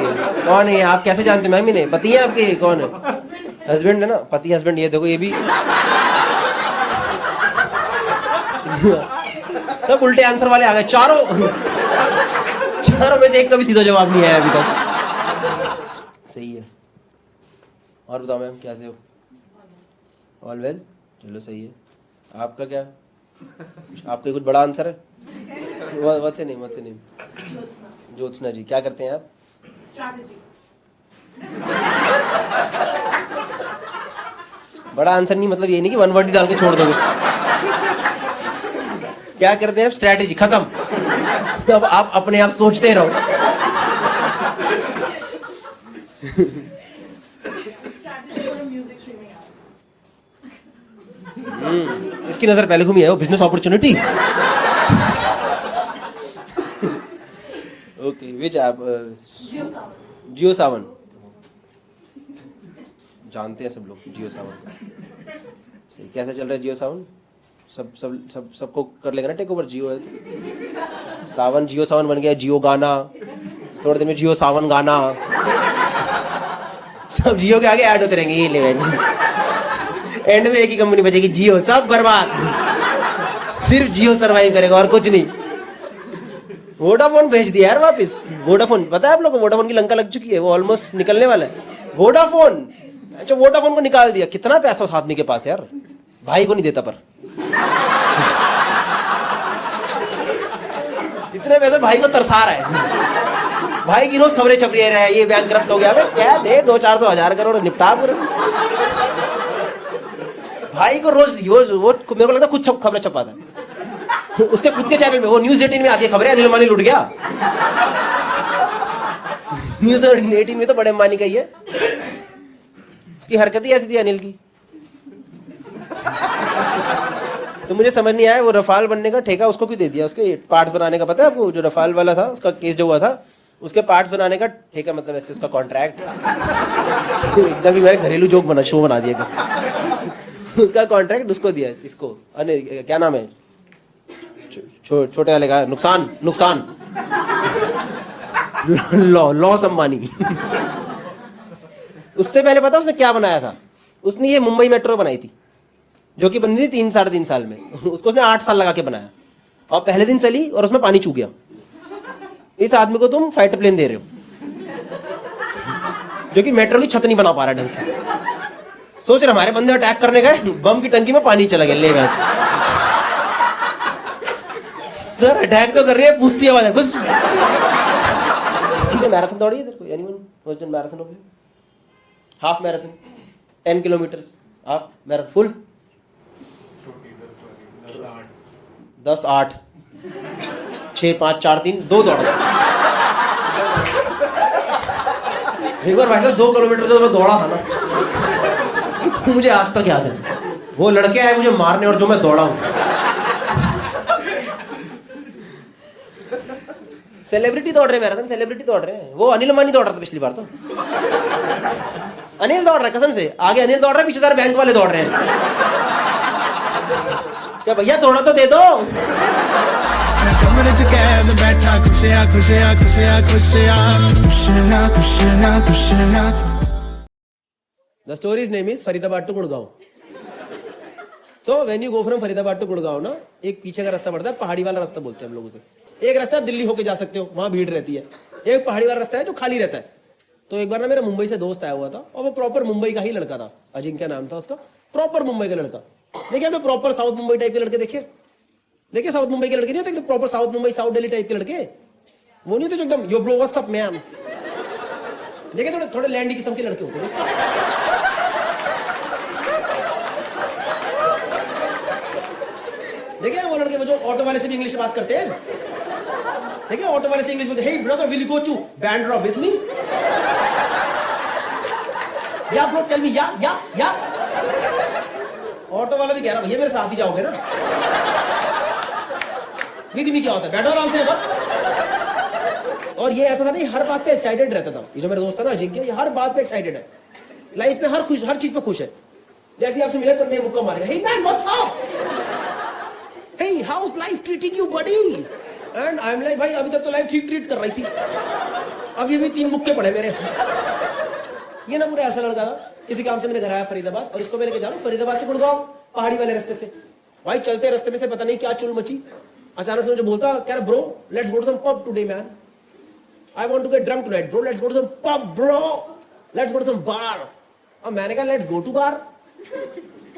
कौन है आप? कैसे जानते हैं? मैम नहीं पति है आपके? कौन है? हस्बैंड है ना? पति हस्बैंड। ये देखो, ये भी सब उल्टे आंसर वाले आ गए। चारों में से एक का भी सीधा जवाब नहीं आया अभी तक। सही है। और बताओ मैम, कैसे हो? All well? चलो सही है। आपका क्या? आपका कुछ बड़ा आंसर है? What's your name? Jyotsna ji. क्या करते हैं आप? स्ट्रैटेजी। बड़ा आंसर नहीं मतलब ये नहीं कि 1 वर्ड ही डाल के छोड़ दोगे। क्या करते हैं आप? स्ट्रैटेजी। खत्म। अब आप अपने आप सोचते रहो। इसकी नजर पहले घूमी है वो business opportunity. Okay, which app? Jio Saavn. जानते हैं सब लोग जियो सावन। सही। कैसा चल रहा है जियो सावन? सबको कर लेगा ना टेक ओवर? जियो है तो सावन, जियो सावन बन गया। जियो गाना, थोड़े दिन में जियो सावन गाना, सब जियो के आगे ऐड होते रहेंगे। ये ले एंड में एक ही कंपनी बचेगी, जियो। सब बर्बाद, सिर्फ जियो सरवाइव करेगा और कुछ नहीं। वोडाफोन भेज दिया यार वापस। वोडाफोन, पता है आप लोगों को वोडाफोन की लंका लग चुकी है, वो ऑलमोस्ट निकलने वाला है। वोडाफोन, अच्छा वोडाफोन को निकाल दिया। कितना पैसा उस आदमी के पास यार, भाई को नहीं देता पर इतने पैसे भाई को तरसा रहा है। भाई की रोज खबरें छप रही है, ये बैंकरप्ट हो गया। क्या दे 200-400 हजार करोड़ निपटा पूरे। भाई को रोज वो मेरे को लगता है खुद खबरें छपाता है उसके खुद के चैनल में। वो न्यूज़ 18 में आती है खबरें, अनिल अंबानी लुट गया। न्यूज़ 18 में तो बड़े अंबानी का ही है। उसकी हरकत ही ऐसी थी अनिल की। तो मुझे समझ नहीं आया वो रफाल बनने का ठेका उसको क्यों दे दिया? उसके पार्ट्स बनाने का पता है आपको? जो रफाल वाला था उसका केस जो हुआ था, उसके पार्ट्स बनाने का ठेका, मतलब ऐसे उसका कॉन्ट्रैक्ट। एकदम ही मैंने घरेलू जोक बना, शो बना दिया। उसका कॉन्ट्रैक्ट उसको दिया, इसको अनिल, क्या नाम है छोटे वाले का? नुकसान लॉस अंबानी। उससे पहले पता उसने क्या बनाया था? उसने ये मुंबई मेट्रो बनाई थी, जो कि बनी थी 3-3.5 साल में। उसको उसने 8 साल लगा के बनाया, और पहले दिन चली और उसमें पानी चूक गया। इस आदमी को तुम फाइटर प्लेन दे रहे हो, जो कि मेट्रो की छत नहीं बना पा रहा ढंग से। सोच रहे हमारे बंदे अटैक करने गए, बम की टंकी में पानी चला गया। ले गए सर, अटैक तो कर रही है, पूछती है आवाज बस। मैराथन दौड़ी है इधर कोई? एनीवन मैराथन हो गया? हाफ मैराथन 10 किलोमीटर, आप मैराथन फुल 10-8 6-5-4-3 2 दौड़ा। एक बार भाई साहब 2 किलोमीटर जो मैं दौड़ा था ना, मुझे आज तक याद है। वो लड़के आए मुझे मारने और जो मैं दौड़ा हूं। सेलिब्रिटी दौड़ रहे हैं मैराथन, सेलिब्रिटी दौड़ रहे हैं। वो अनिल अंबानी दौड़ रहा था पिछली बार तो। अनिल दौड़ रहा है कसम से, आगे अनिल दौड़ रहा है, पीछे सारे बैंक वाले दौड़ रहे हैं। क्या भैया थोड़ा तो दे दो। कमरे च कैद बैठा खुशियां खुशियां खुशियां खुशियां खुशियां खुशियां खुशियां। The story's name is Faridabad to Gurgaon. So when you go from Faridabad to Gurgaon ना, एक पीछे का रास्ता पड़ता है, पहाड़ी वाला रास्ता बोलते हैं हम लोग उसे। एक रास्ता आप दिल्ली होके जा सकते हो, वहां भीड़ रहती है। एक पहाड़ी वाला रास्ता है जो खाली रहता है। तो एक बार ना मेरा मुंबई से दोस्त आया हुआ था, और वो प्रॉपर मुंबई का ही लड़का था। अजिंक्य नाम था उसका, प्रॉपर मुंबई का लड़का। देखिए आपने प्रॉपर साउथ मुंबई टाइप के लड़के देखे? देखिए साउथ मुंबई के लड़के नहीं होते एकदम proper south Mumbai south Delhi type के लड़के, वो नहीं होते जो एकदम यो ब्रो व्हाट्स अप मैन। देखिए थोड़े थोड़े लैंडी किस्म के लड़के होते हैं। देखिए वो लड़के वो जो ऑटो वाले से भी इंग्लिश में बात करते हैं। देखिए ऑटो वाले से इंग्लिश बोलते हैं, hey brother will you go to Bandra with me? या ब्रो चल मी या ऑटो वाला भी कह रहा भैया मेरे साथ ही जाओगे ना। विधि में क्या होता है, बैठो आराम से। और ये ऐसा था नहीं, हर बात पे एक्साइटेड रहता था। ये जो मेरा दोस्त था ना अजिंक्य, ये हर बात पे एक्साइटेड है, लाइफ में हर चीज पे खुश है। जैसे ही आपसे मिले तो नए मुक्का मारेगा, hey man what's up, hey how is life treating you buddy. And I am like भाई अभी तक तो लाइफ ठीक ट्रीट कर रही थी, अभी अभी 3 मुक्के पड़े मेरे। ये ना पूरा ऐसा लड़का था, किसी काम से मैंने घर आया फरीदाबाद और इसको मैं लेके जा रहा हूँ फरीदाबाद से गुड़गांव पहाड़ी वाले रास्ते से। भाई चलते रास्ते में से पता नहीं क्या चुल मची, अचानक से मुझे बोलता कह रहा bro let's go to some pub today man, I want to get drunk tonight bro, let's go to some pub bro, let's go to some bar. अब मैंने कहा let's go to bar,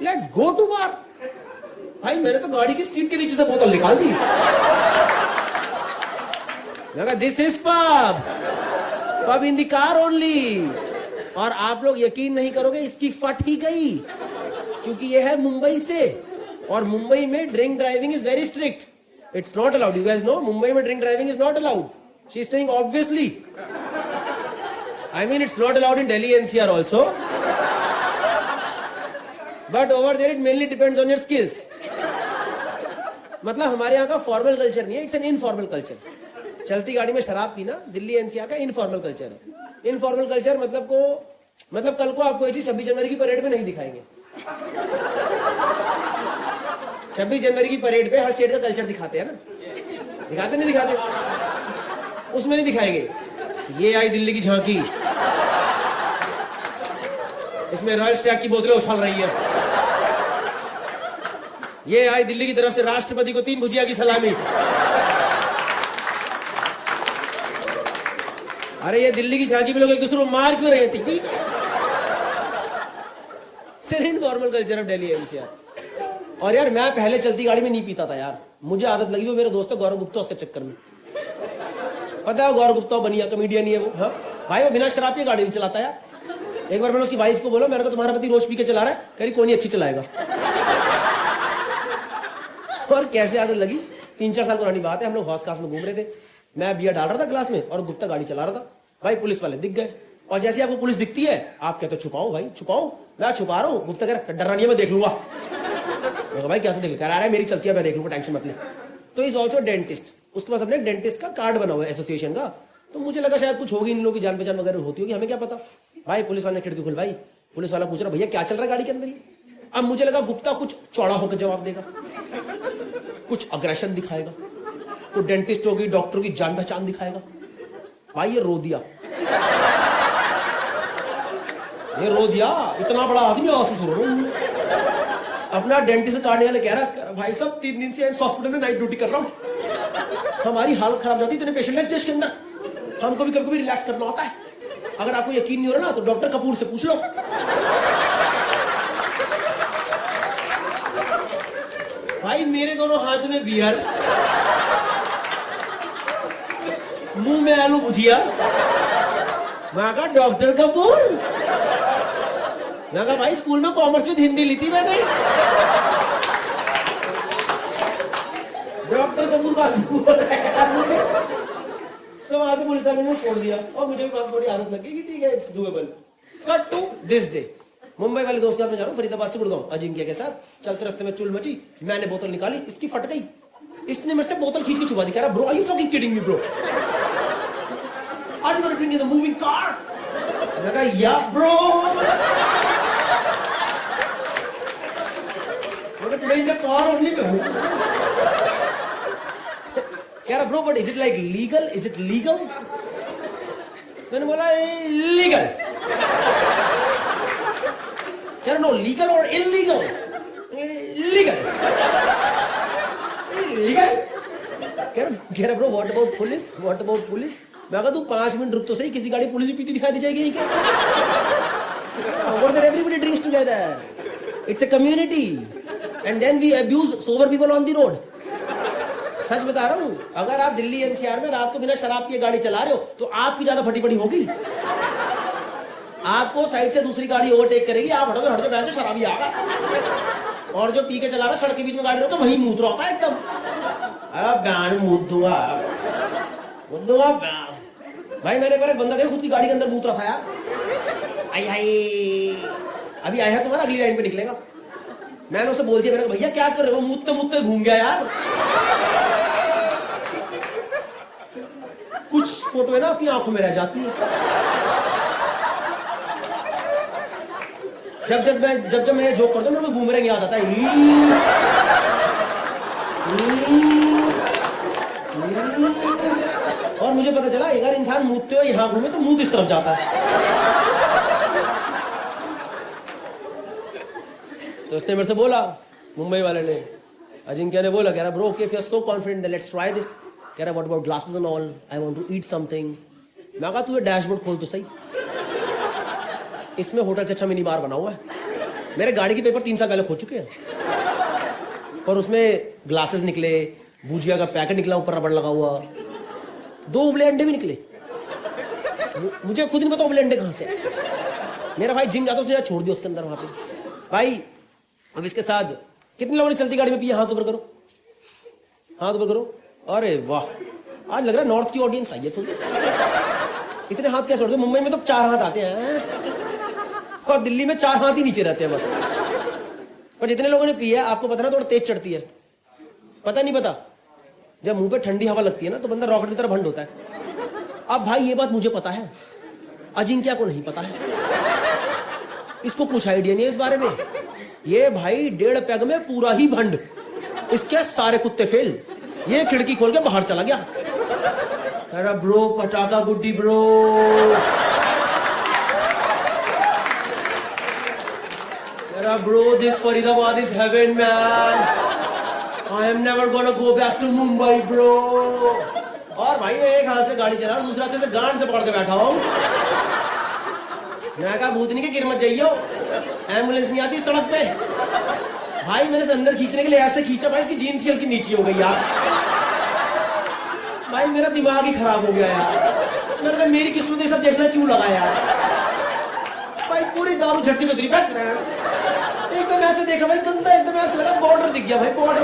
let's go to bar. भाई मैंने तो गाड़ी की सीट के नीचे से बोतल निकाल दी। मैं कहा this is pub, pub in the car only. और आप लोग यकीन नहीं करोगे इसकी फट ही गई, क्योंकि ये है मुंबई से और मुंबई में drink driving is very strict, it's not allowed. You guys know Mumbai में drink driving is not allowed. She is saying obviously, I mean it's not allowed in Delhi NCR also, but over there it mainly depends on your skills. मतलब हमारे यहाँ का फॉर्मल कल्चर नहीं है, इट्स एन इनफॉर्मल कल्चर। चलती गाड़ी में शराब पीना दिल्ली एनसीआर का इनफॉर्मल कल्चर है। इनफॉर्मल कल्चर मतलब कल को आपको ये चीज 26 जनवरी की परेड में नहीं दिखाएंगे। 26 जनवरी की परेड पे हर स्टेट का कल्चर दिखाते हैं ना, दिखाते नहीं दिखाते, उसमें नहीं दिखाएंगे। ये आई दिल्ली की झांकी, इसमें रॉयल स्टैग की बोतलें उछल रही है। ये आई दिल्ली की तरफ से राष्ट्रपति को 3 भुजिया की सलामी। अरे ये दिल्ली की झांकी में लोग एक दूसरे को मार क्यों रहे थे? सिर्फ informal culture of Delhi NCR. और यार मैं पहले चलती गाड़ी में नहीं पीता था यार, मुझे आदत लगी। वो मेरे दोस्त है गौरव गुप्ता, उसके चक्कर में। पता है गौरव गुप्ता बनिया कॉमेडियन ही है वो। हाँ भाई वो बिना शराब की गाड़ी नहीं चलाता यार। एक बार मैंने उसकी वाइफ को बोला मेरे को तुम्हारा पति रोज पी के चला रहा है, कह रही कोई नहीं अच्छी चलाएगा। और कैसे आदत लगी, 3-4 साल पुरानी बात है। हम लोग हौस खास में घूम रहे थे, मैं बियर डाल रहा था ग्लास में और गुप्ता गाड़ी चला रहा था। भाई पुलिस वाले दिख गए, और जैसे आपको पुलिस दिखती है आप कहते हो छुपाओ भाई छुपाओ। मैं छुपा रहा हूँ, गुप्ता कह रहा डरा नहीं है मैं देख लूंगा। मैं कहा भाई कैसे देख, कह रहा है मेरी चलती है मैं देख लूंगा टेंशन मत ले। तो इज ऑल्सो डेंटिस्ट, उसके पास अपने डेंटिस्ट का कार्ड बना हुआ है एसोसिएशन का। तो मुझे लगा शायद कुछ होगी, इन लोगों की जान पहचान वगैरह होती होगी, हमें क्या पता। भाई पुलिस वाले ने खिड़की खुलवाई, पुलिस वाला पूछ रहा भैया क्या चल रहा है गाड़ी के अंदर ही। अब मुझे लगा गुप्ता कुछ चौड़ा होकर जवाब देगा, कुछ अग्रेशन दिखाएगा, तो डेंटिस्ट होगी डॉक्टर की जान पहचान दिखाएगा। भाई ये रो दिया, ये रो दिया, इतना बड़ा आदमी आवाज से रो रहा। अपना डेंटिस्ट कार्ड वाले कह रहा भाई साहब 3 दिन से हॉस्पिटल में नाइट ड्यूटी कर रहा हूँ, हमारी हालत खराब जाती है, इतने पेशेंट है इस देश के अंदर, हमको भी कभी कभी रिलैक्स करना होता है। अगर आपको यकीन नहीं हो रहा ना तो डॉक्टर कपूर से पूछ लो। भाई मेरे दोनों हाथ में बियर, मुंह में आलू भुजिया। मैं कहा डॉक्टर कपूर, मैं कहा भाई स्कूल में कॉमर्स विद हिंदी ली थी मैंने। डॉक्टर कपूर तो वहां से पुलिस वाले ने छोड़ दिया और मुझे भी बस थोड़ी आदत लगी कि ठीक है it's doable. Cut to this day, Mumbai वाले दोस्त के साथ में जा रहा हूँ फरीदाबाद से गुड़गांव अजिंक्य के साथ। चलते रास्ते में चुल मची, मैंने बोतल निकाली, इसकी फट गई, इसने मेरे से बोतल खींच के छुपा दी। कह रहा bro are you fucking kidding me bro, are you drinking in the moving car. मैं कहा या ब्रो, मैं today in the car only में हूं। कह रहा bro but is it like legal, is it legal. मैंने बोला लीगल। कह रहा नो लीगल और इलीगल। Legal legal. कह रहा bro what about police, what about police. मैं कहा तू 5 मिनट रुक तो सही, किसी गाड़ी पुलिस भी पीती दिखाई दी जाएगी क्या? Over there everybody drinks together, it's a community and then we abuse sober people on the road। सच बता रहा हूं, अगर आप दिल्ली एनसीआर में रात को बिना शराब पिए गाड़ी चला रहे हो तो आपकी ज्यादा फटी पड़ी होगी। आपको साइड से दूसरी गाड़ी ओवरटेक करेगी, आप हटोगे, हटते बैठे शराबी आगा, और जो पी के चला रहा सड़क के बीच में गाड़ी रोको वहीं मूत्र होता है एकदम। भाई मैंने एक बार बंदा देखा खुद की गाड़ी के अंदर मूत्र था यार। आई आई अभी आया है तुम्हारा, अगली लाइन पे निकलेगा। मैंने उसे बोल दिया, मैंने कहा भैया क्या कर रहे हो, मुत्ते मुत्ते घूम गया यार। कुछ फोटो है ना आपकी आंखों में रह जाती है। जब मैं जोक करता हूँ मेरे को बूमरैंग याद आता है। और मुझे पता चला अगर इंसान मुँहते हो यहां घूमे तो मुंह किस तरफ जाता है। तो उसने मेरे से बोला, मुंबई वाले ने, अजिंक्य ने बोला, कह रहा bro okay if you are so confident let's try this. कह रहा what about glasses and all, I want to eat something. मैं कहा तू ये डैशबोर्ड खोल तो सही, इसमें होटल से अच्छा मिनी बार बना हुआ है। मेरे गाड़ी के पेपर 3 साल पहले खो चुके हैं, पर उसमें ग्लासेस निकले, भुजिया का पैकेट निकला ऊपर रबड़ लगा हुआ, 2 उबले अंडे भी निकले। मुझे खुद नहीं पता उबले अंडे कहां से। मेरा भाई जिम जाता उसने छोड़ दिया उसके अंदर वहां पे। भाई अब इसके साथ कितने लोगों ने चलती गाड़ी में पिया, हाथ ऊपर करो, हाथ ऊपर करो। अरे वाह, आज लग रहा है नॉर्थ की ऑडियंस आई है थोड़ी। इतने हाथ कैसे उड़ गए? मुंबई में तो 4 हाथ आते हैं और दिल्ली में 4 हाथ ही नीचे रहते हैं बस। पर जितने लोगों ने पिया है आपको पता ना थोड़ा तेज चढ़ती है, पता नहीं पता। जब मुंह पे ठंडी हवा लगती है ना तो बंदा रॉकेट की तरह भंड होता है। अब भाई ये बात मुझे पता है, अजिंक्य को नहीं पता है, इसको कुछ आइडिया नहीं है इस बारे में। ये भाई 1.5 पैग में पूरा ही भंड, इसके सारे कुत्ते फेल। ये खिड़की खोल के बाहर चला गया, कह रहा ब्रो पटाखा गुड्डी ब्रो। कह रहा bro this Faridabad is heaven man, I am never gonna go back to Mumbai bro. और भाई मैं एक हाथ से गाड़ी चला, दूसरे हाथ से गांड से पकड़ के बैठा हूं। मैं कहा भूतनी के गिर मत जाइयो, एम्बुलेंस नहीं आती सड़क पे। भाई मैंने से अंदर खींचने के लिए ऐसे खींचा, भाई इसकी जीन्स हल्की नीचे हो गई यार। भाई मेरा दिमाग ही खराब हो गया यार। मैंने कहा मेरी किस्मत ये सब देखना क्यों लगा यार। भाई पूरी दारू झटके से उतरी। एकदम ऐसे देखा भाई, गंदा एकदम ऐसे लगा बॉर्डर दिख गया भाई, बॉर्डर।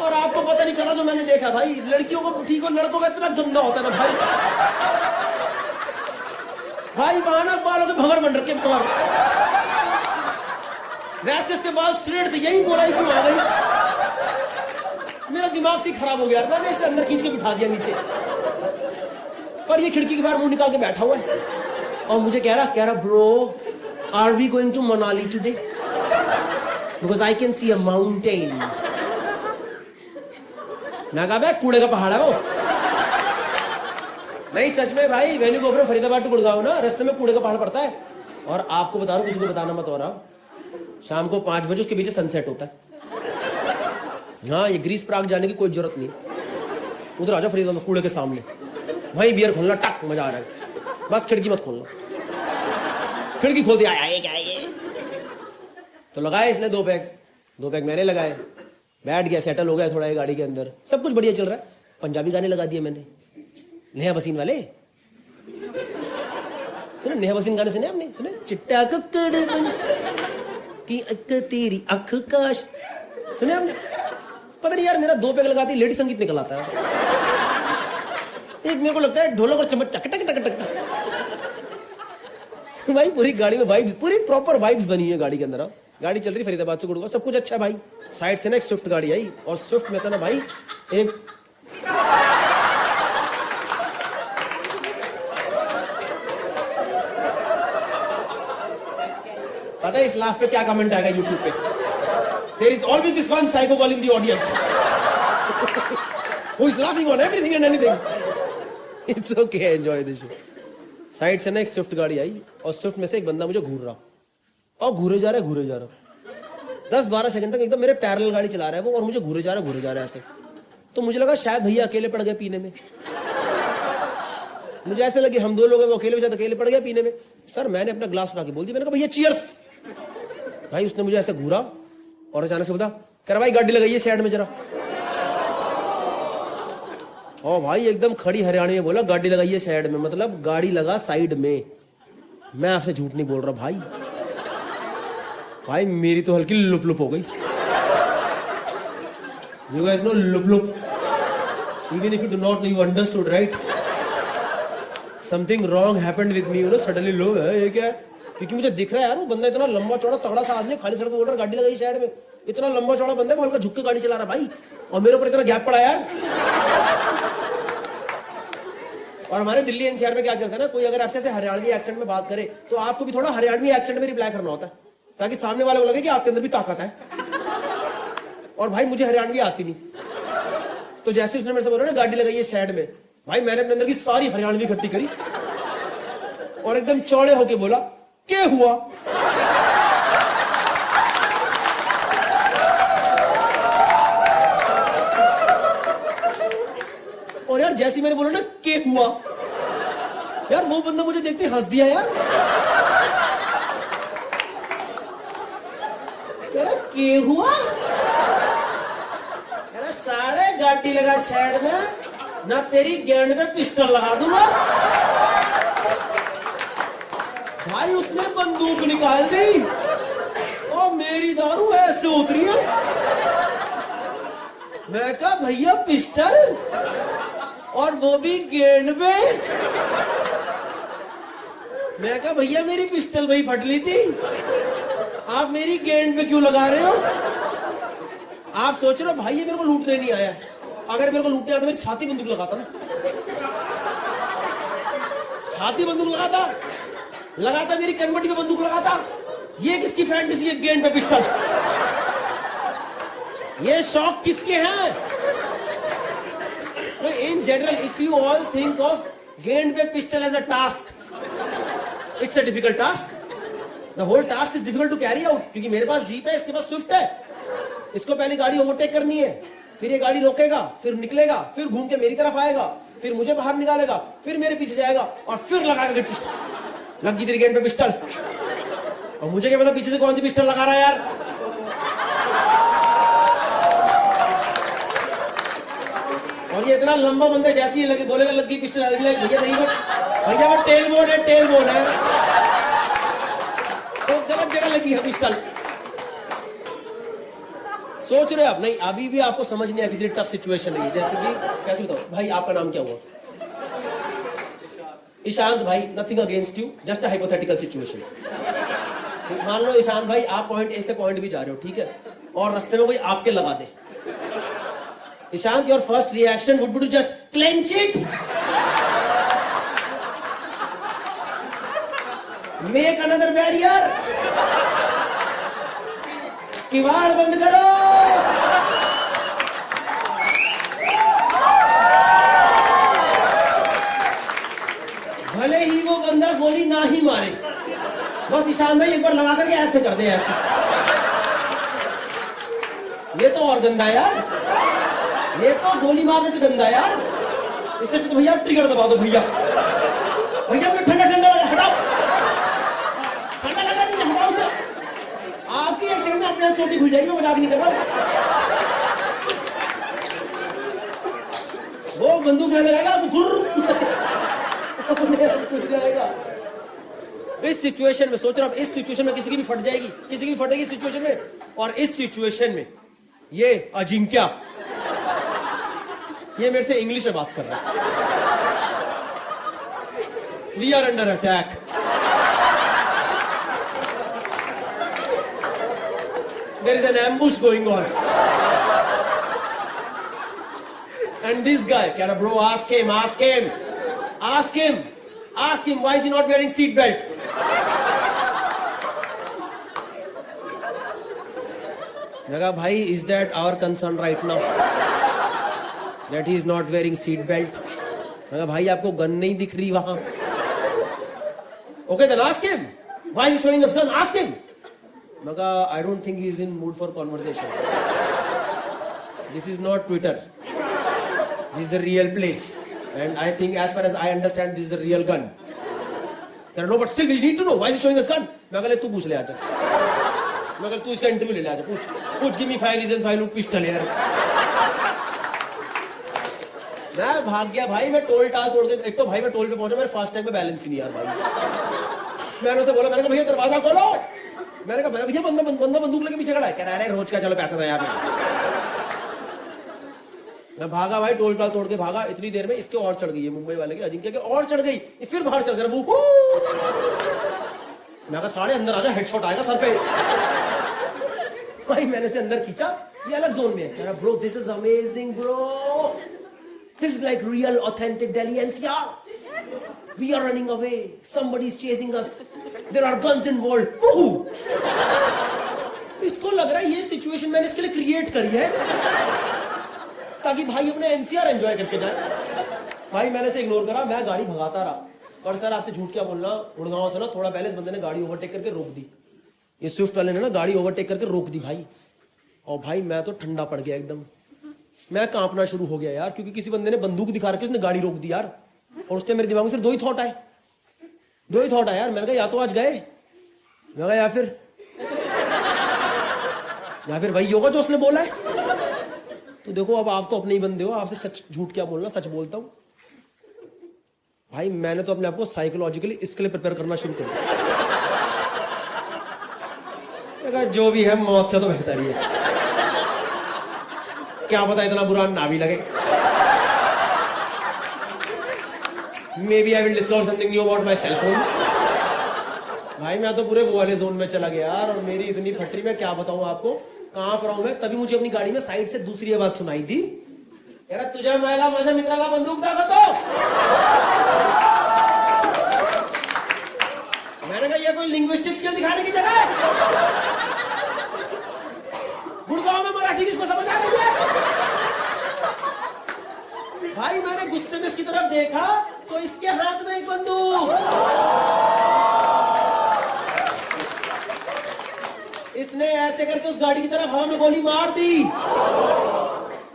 और आपको पता नहीं चला जो मैंने देखा भाई, लड़कियों को ठीक हो, लड़कों का इतना गंदा होता है ना भाई। भाई वहां ना बालों के भंवर बन रखे, भंवर। वैसे इसके बाल स्ट्रेट थे, यही बोला क्यों आ गई। मेरा दिमाग से खराब हो गया, मैंने इसे अंदर खींच के बिठा दिया नीचे। पर ये खिड़की के बाहर मुंह निकाल के बैठा हुआ है और मुझे कह रहा bro are we going to Manali today, because I can see a mountain. मैं कहा कूड़े का पहाड़ है वो। नहीं सच में भाई, value go from Faridabad to Gurgaon ना, रास्ते में कूड़े का पहाड़ पड़ता है। और आपको बता रहा हूं, किसी को बताना मत हो रहा, शाम को 5 बजे उसके पीछे सनसेट होता है। हाँ, ये ग्रीस प्राग जाने की कोई जरूरत नहीं, उधर आ जाओ फरीदाबाद कूड़े के सामने, वहीं बियर खोलना, टक मजा आ रहा है। बस खिड़की मत खोलना, खिड़की खोल दिया, आए क्या ये। तो लगाए इसने 2 पैक मैंने लगाए, बैठ गया, सेटल हो गया थोड़ा ये गाड़ी के अंदर, सब कुछ बढ़िया चल रहा है। पंजाबी गाने लगा दिए मैंने, नेहा बसीन वाले। सुने नेहा बसीन गाने सुने आपने? सुने चिट्टा कुक्कड़ की अक तेरी अख काश, सुने आपने? पता नहीं यार, मेरा 2 पैक लगाती लेडी संगीत निकल आता है। एक मेरे को लगता है ढोलक और चम्मच टक टक टक टक। भाई पूरी गाड़ी में वाइब्स, पूरी प्रॉपर वाइब्स बनी है गाड़ी के अंदर। गाड़ी चल रही फरीदाबाद से गुड़गांव, सब कुछ अच्छा है भाई। साइड से ना एक स्विफ्ट गाड़ी आई, और स्विफ्ट में था ना भाई एक पता है इस लाफ पे क्या कमेंट आएगा यूट्यूब पे? There is always this one psycho calling the audience who is laughing on everything and anything. It's okay, enjoy the show. Side से ना एक स्विफ्ट गाड़ी आई और स्विफ्ट में से एक बंदा मुझे घूर रहा, और घूरे जा रहा 10-12 सेकंड तक एकदम मेरे पैरेलल गाड़ी चला रहा है वो, और मुझे घूरे जा रहा है ऐसे। तो मुझे लगा शायद भैया अकेले पड़ गए पीने में। मुझे ऐसे लगे हम 2 लोग हैं, वो अकेले पड़ गया पीने में। सर मैंने अपना ग्लास उठा के बोल दिया, मैंने कहा भैया चीयर्स। भाई उसने मुझे ऐसे घूरा और अचानक से बोला, कह रहा भाई गाड़ी लगाइए साइड में जरा। और भाई एकदम खड़ी हरियाणी में बोला गाड़ी लगाइए साइड में, मतलब गाड़ी लगा साइड में। मैं आपसे झूठ नहीं बोल रहा भाई, भाई मेरी तो हल्की लुप हो गई। You guys know loop, even if you do not know, you understood, right? Something wrong happened with me, you know, suddenly लोग है ये क्या है? क्योंकि मुझे दिख रहा है यार वो बंदा इतना लंबा चौड़ा तगड़ा सा आदमी, खाली सड़क पे बोल रहा, गाड़ी लगाई साइड में, इतना लंबा चौड़ा बंदा है, वो हल्का झुक के गाड़ी चला रहा भाई, और मेरे ऊपर इतना गैप पड़ा यार। और हमारे दिल्ली एनसीआर में क्या चलता है ना, कोई अगर आपसे ऐसे हरियाणवी एक्सेंट में बात करे तो आपको भी थोड़ा हरियाणवी एक्सेंट में रिप्लाई करना होता है, ताकि सामने वाले को लगे कि आपके अंदर भी ताकत है। और भाई मुझे हरियाणवी आती नहीं, तो जैसे उसने मेरे से बोला ना गाड़ी लगाई है साइड में, भाई मैंने अपने अंदर की सारी हरियाणवी इकट्ठी करी और एकदम चौड़े होके बोला, क्या हुआ? और यार जैसे मैंने बोला ना क्या हुआ, यार वो बंदा मुझे देखते हंस दिया यार, कह रहा क्या हुआ? कह रहा साढ़े गाड़ी लगा साइड में, ना तेरी गेंद पे पिस्टल लगा दूंगा। भाई उसने बंदूक निकाल दी और मेरी दारू ऐसे उतरी है। मैं कहा भैया पिस्टल, और वो भी गेंद पे। मैं कहा भैया मेरी पिस्टल वही फट ली थी, आप मेरी गेंद पे क्यों लगा रहे हो? आप सोच रहे हो भाई ये मेरे को लूटने नहीं आया, अगर मेरे को लूटने आता तो मेरी छाती बंदूक लगाता ना, छाती बंदूक लगाता मेरी कन्वर्टी पे बंदूक लगाता। ये किसकी फैंटेसी है, गेंद पे पिस्टल? ये शौक किसके हैं? In general, if you all think of gained by pistol as a task, it's a difficult task. The whole task is difficult to carry out. क्योंकि मेरे पास जीप है, इसके पास स्विफ्ट है, इसको पहले गाड़ी ओवरटेक करनी है, फिर ये गाड़ी रोकेगा, फिर निकलेगा, फिर घूम के मेरी तरफ आएगा, फिर मुझे बाहर निकालेगा, फिर मेरे पीछे जाएगा और फिर लगाएगा पिस्टल। लग गई तेरी गेंद पे पिस्टल, और मुझे क्या पता पीछे से कौन सी पिस्टल लगा रहा है यार। और ये इतना लंबा बंदा जैसी ही लगे बोलेगा लगी पिस्टल, भैया नहीं भैया वो टेल बोन है, तो गलत जगह लगी है पिस्टल। सोच रहे हो आप? नहीं, अभी भी आपको समझ नहीं आया कितनी टफ सिचुएशन है। जैसे कि कैसे बताओ भाई, आपका नाम क्या हुआ? ईशांत भाई, nothing against you, just a hypothetical situation. मान लो ईशांत भाई आप पॉइंट ए से पॉइंट बी जा रहे हो, ठीक है, और रास्ते में कोई आपके लगा दे। Ishant, your first reaction would be to just clench it, make another barrier, किवाड़ बंद करो। भले ही वो बंदा गोली ना ही मारे, बस ईशान भाई एक बार लगा करके ऐसे कर दे, ऐसे। ये तो और गंदा यार, ये तो गोली मारने से गंदा यार। इससे तो भैया ट्रिगर दबा दो, भैया मैं ठंडा हटाओ, ठंडा लग रहा है, हटाओ से। आपकी एक सेकंड में अपने आप चोटी खुल जाएगी, मैं मजाक नहीं कर रहा हूं। वो बंदूक लगाएगा, खुल जाएगा। इस सिचुएशन में सोच रहा हूं, इस सिचुएशन में किसी की भी फट जाएगी, किसी की भी फटेगी सिचुएशन में। और इस सिचुएशन में ये अजिंक्य, ये मेरे से इंग्लिश में बात कर रहा है। We are under attack, there is an ambush going on, and this guy, can a bro ask him why is he not wearing seat belt? मैं कहा भाई, is that our concern right now that he is not wearing seat belt? मैं कहा भाई आपको गन नहीं दिख रही वहां? Okay, then ask him why is he showing us gun, ask him. मैं कहा I don't think he is in mood for conversation. This is not Twitter, this is a real place. And I think as far as I understand, this is a real gun. No, but still we need to know why is he showing us gun. मैं कहले तू पूछ ले आजा, मैं कहले तू इसका इंटरव्यू ले ले आजा, पूछ give me 5 reasons why you pistol यार। मैं भाग गया भाई, मैं टोल टाल तोड़ के, एक तो भाई मैं टोल पे पहुंचा, मेरे फास्ट टैग में बैलेंस ही नहीं यार भाई। मैंने उसे बोला, मैंने कहा भैया दरवाजा खोलो, मैंने कहा भैया बंदा बंदूक लेके पीछे खड़ा है, कह रहा है रोज का चलो पैसा था यहाँ पे। मैं भागा भाई, टोल प्लाजा तोड़ के भागा। इतनी देर में इसके और चढ़ गई है, मुंबई वाले के अजिंक्य के और चढ़ गई, ये फिर बाहर चल गया। वो मैं कहा साढ़े अंदर आजा, हेडशॉट आएगा सर पे। भाई मैंने से अंदर खींचा, ये अलग जोन में है। कह रहा bro this is amazing bro, this is like real authentic Delhi NCR, we are running away, somebody is chasing us, there are guns involved. इसको लग रहा है ये सिचुएशन मैंने इसके लिए क्रिएट करी है ताकि भाई अपने एनसीआर एंजॉय करके जाए। भाई मैंने से इग्नोर करा, मैं गाड़ी भगाता रहा। और सर आपसे झूठ क्या बोलना, गुड़गांव से ना थोड़ा पहले इस बंदे ने गाड़ी ओवरटेक करके रोक दी, ये स्विफ्ट वाले ने ना गाड़ी ओवरटेक करके रोक दी भाई। और भाई मैं तो ठंडा पड़ गया एकदम, मैं कांपना शुरू हो गया यार, क्योंकि किसी बंदे ने बंदूक दिखा रखी, उसने गाड़ी रोक दी यार। और उससे मेरे दिमाग में सिर्फ दो ही थॉट आए यार। मैंने कहा या तो आज गए, मैं कहा या फिर वही होगा जो उसने बोला है। तो देखो अब आप तो अपने ही बंदे हो, आपसे सच झूठ क्या बोलना, सच बोलता हूं भाई। मैंने तो अपने आप को साइकोलॉजिकली इसके लिए प्रिपेयर करना शुरू कर दिया, जो भी है मौत से तो बेहतर ही है, क्या पता इतना बुरा ना भी लगे। Maybe I will discover something new about my cell phone. भाई मैं तो पूरे वो वाले जोन में चला गया यार, और मेरी इतनी फटरी में क्या बताऊं आपको, कहां पर हूं मैं। तभी मुझे अपनी गाड़ी में साइड से दूसरी आवाज सुनाई थी, यार तुझे महिला माझ्या मित्राला बंदूक दाखवतो। मैंने कहा ये कोई लिंग्विस्टिक स्किल दिखाने की जगह है, गुड़गांव में मराठी किसको समझ आ रही है। भाई मैंने गुस्से में इसकी तरफ देखा तो इसके हाथ में एक बंदूक, इसने ऐसे करके उस गाड़ी की तरफ हवा में गोली मार दी।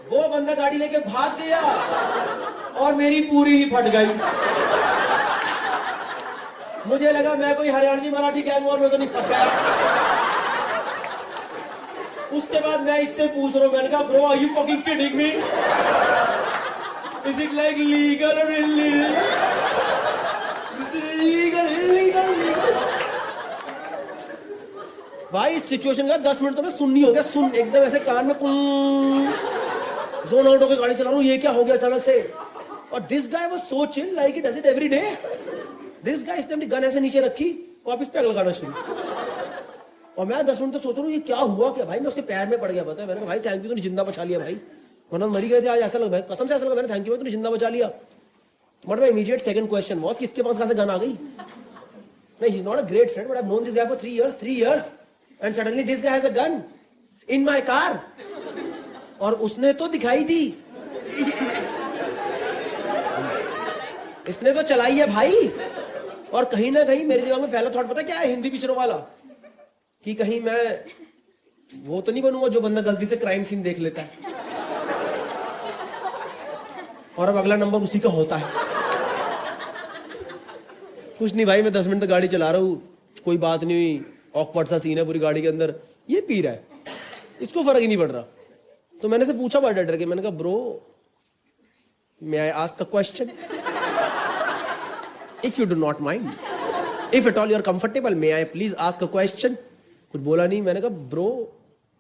वो बंदा गाड़ी लेके भाग गया और मेरी पूरी ही फट गई। मुझे लगा मैं कोई हरियाणवी मराठी गैंग वॉर में तो नहीं फंस गया। उसके बाद मैं इससे पूछ रहा हूं, मैंने कहा bro are you fucking kidding me, is it like legal और इलीगल, लीगल। भाई इस सिचुएशन का 10 मिनट तो मैं सुननी हो गया, सुन एकदम ऐसे कान में जोन आउट होकर गाड़ी चला रहा हूं, ये क्या हो गया अचानक से। और this guy was so chill like it does it every day. This guy इसने अपनी गन ऐसे नीचे रखी, वापस पैक लगाना शुरू। और मैं 10 मिनट तो सोच रहा हूँ ये क्या हुआ क्या। भाई मैं उसके पैर में पड़ गया, पता है। मैंने कहा भाई थैंक यू, तूने जिंदा बचा लिया भाई, वरना मरी गए थे आज। ऐसा लगा कसम से ऐसा लगा, मैंने थैंक यू तूने जिंदा बचा लिया। But my immediate second question was कि इसके पास कहां से गन आ गई। नहीं, he is not a great friend, but I have known this guy for 3 years and suddenly this guy has a gun in my car। और उसने तो दिखाई दी, इसने तो चलाई है भाई। और कहीं ना कहीं मेरे दिमाग में पहला थॉट पता क्या है, हिंदी पिक्चरों वाला, कि कहीं मैं वो तो नहीं बनूंगा जो बंदा गलती से क्राइम सीन देख लेता है और अब अगला नंबर उसी का होता है। कुछ नहीं भाई, मैं 10 मिनट तक गाड़ी चला रहा हूं, कोई बात नहीं हुई, ऑकवर्ड सा सीन है पूरी गाड़ी के अंदर, ये पी रहा है, इसको फर्क ही नहीं पड़ रहा। तो मैंने से पूछा बड़ा डर के, मैंने कहा bro may I ask a question, if you do not mind, if at all you are comfortable, may I please ask a question. कुछ बोला नहीं। मैंने कहा ब्रो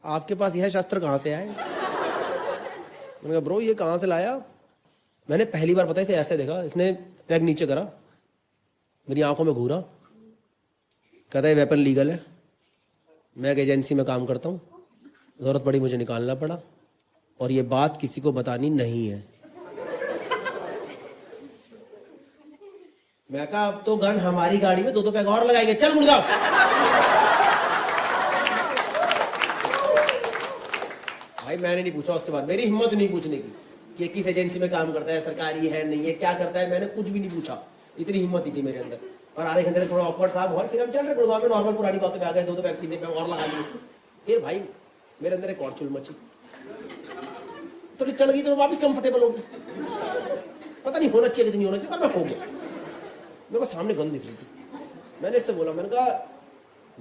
आपके पास यह शस्त्र कहां से आए। मैंने कहा ब्रो ये कहां से लाया। मैंने पहली बार पता है इसे ऐसे देखा, इसने पैग नीचे करा, मेरी आंखों में घूरा, कहता है वेपन लीगल है, मैं एक एजेंसी में काम करता हूँ, जरूरत पड़ी मुझे निकालना पड़ा, और ये बात किसी को बतानी नहीं है। मैं कहा अब तो गन हमारी गाड़ी में 2 पैग और लगाएंगे, चल गुड़गांव। भाई मैंने नहीं पूछा उसके बाद, मेरी हिम्मत नहीं पूछने की कि किस एजेंसी में काम करता है, सरकारी है नहीं है, क्या करता है, मैंने कुछ भी नहीं पूछा। इतनी हिम्मत ही थी मेरे अंदर। और आधे घंटे थोड़ा ऑकवर्ड था बहुत, फिर हम चल रहे गुड़गांव में, नॉर्मल पुरानी बातों पे आ गए, 2 पैग 3 पैग और लगा लिए। फिर भाई मेरे अंदर एक और चुल मची, थोड़ी चढ़ गई तो वापस कंफर्टेबल हो गया। पता नहीं होना चाहिए कितनी होना चाहिए, पर मैं हो गया। मेरे को सामने गन दिख रही थी, मैंने इससे बोला, मैंने कहा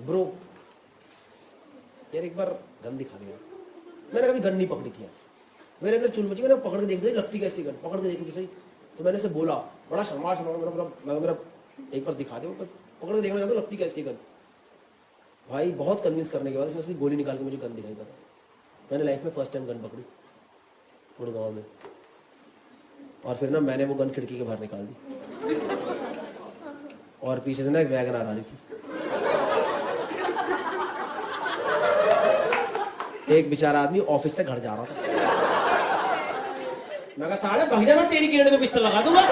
ब्रो यार एक बार गन दिखा दिया। मैंने कभी गन नहीं पकड़ी थी यार, मेरे अंदर चुल मची, मैंने पकड़ के देख दी लगती कैसी गन, पकड़ के देखी सही। तो मैंने से बोला बड़ा शर्माश, मेरा एक बार दिखा दे, बस पकड़ के देखना चाहता लगती कैसी गन। भाई बहुत कन्विंस करने के बाद उसने उसकी गोली निकाल के मुझे गन दिखाई था। मैंने लाइफ में फर्स्ट टाइम गन पकड़ी गुड़गांव में। और फिर ना मैंने वो गन खिड़की के बाहर निकाल दी और पीछे से ना एक वैगन आ रही थी। एक बेचारा आदमी ऑफिस से घर जा रहा था। मैं कहा साले भाग जाना, तेरी गेड़ में पिस्टल लगा दूंगा।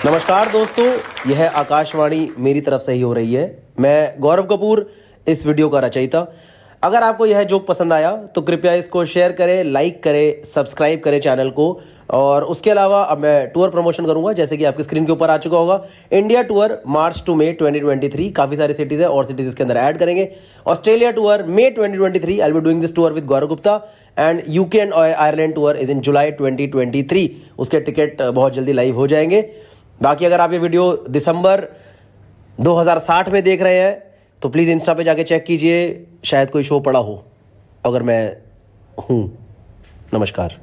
नमस्कार दोस्तों, यह आकाशवाणी मेरी तरफ से ही हो रही है। मैं गौरव कपूर, इस वीडियो का रचयिता। अगर आपको यह जोक पसंद आया तो कृपया इसको शेयर करें, लाइक करें, सब्सक्राइब करें चैनल को। और उसके अलावा अब मैं टूर प्रमोशन करूंगा, जैसे कि आपकी स्क्रीन के ऊपर आ चुका होगा। इंडिया टूर मार्च टू मई 2023, काफी सारी सिटीज है और सिटीज इसके अंदर ऐड करेंगे। Australia tour May 2023, I will be doing this tour with Gaurav Gupta. And UK and Ireland tour is in July 2023। उसके टिकट बहुत जल्दी लाइव हो जाएंगे। बाकी अगर आप ये वीडियो दिसंबर 2060 में देख रहे हैं तो प्लीज़ इंस्टा पे जाके चेक कीजिए, शायद कोई शो पड़ा हो, अगर मैं हूँ। नमस्कार।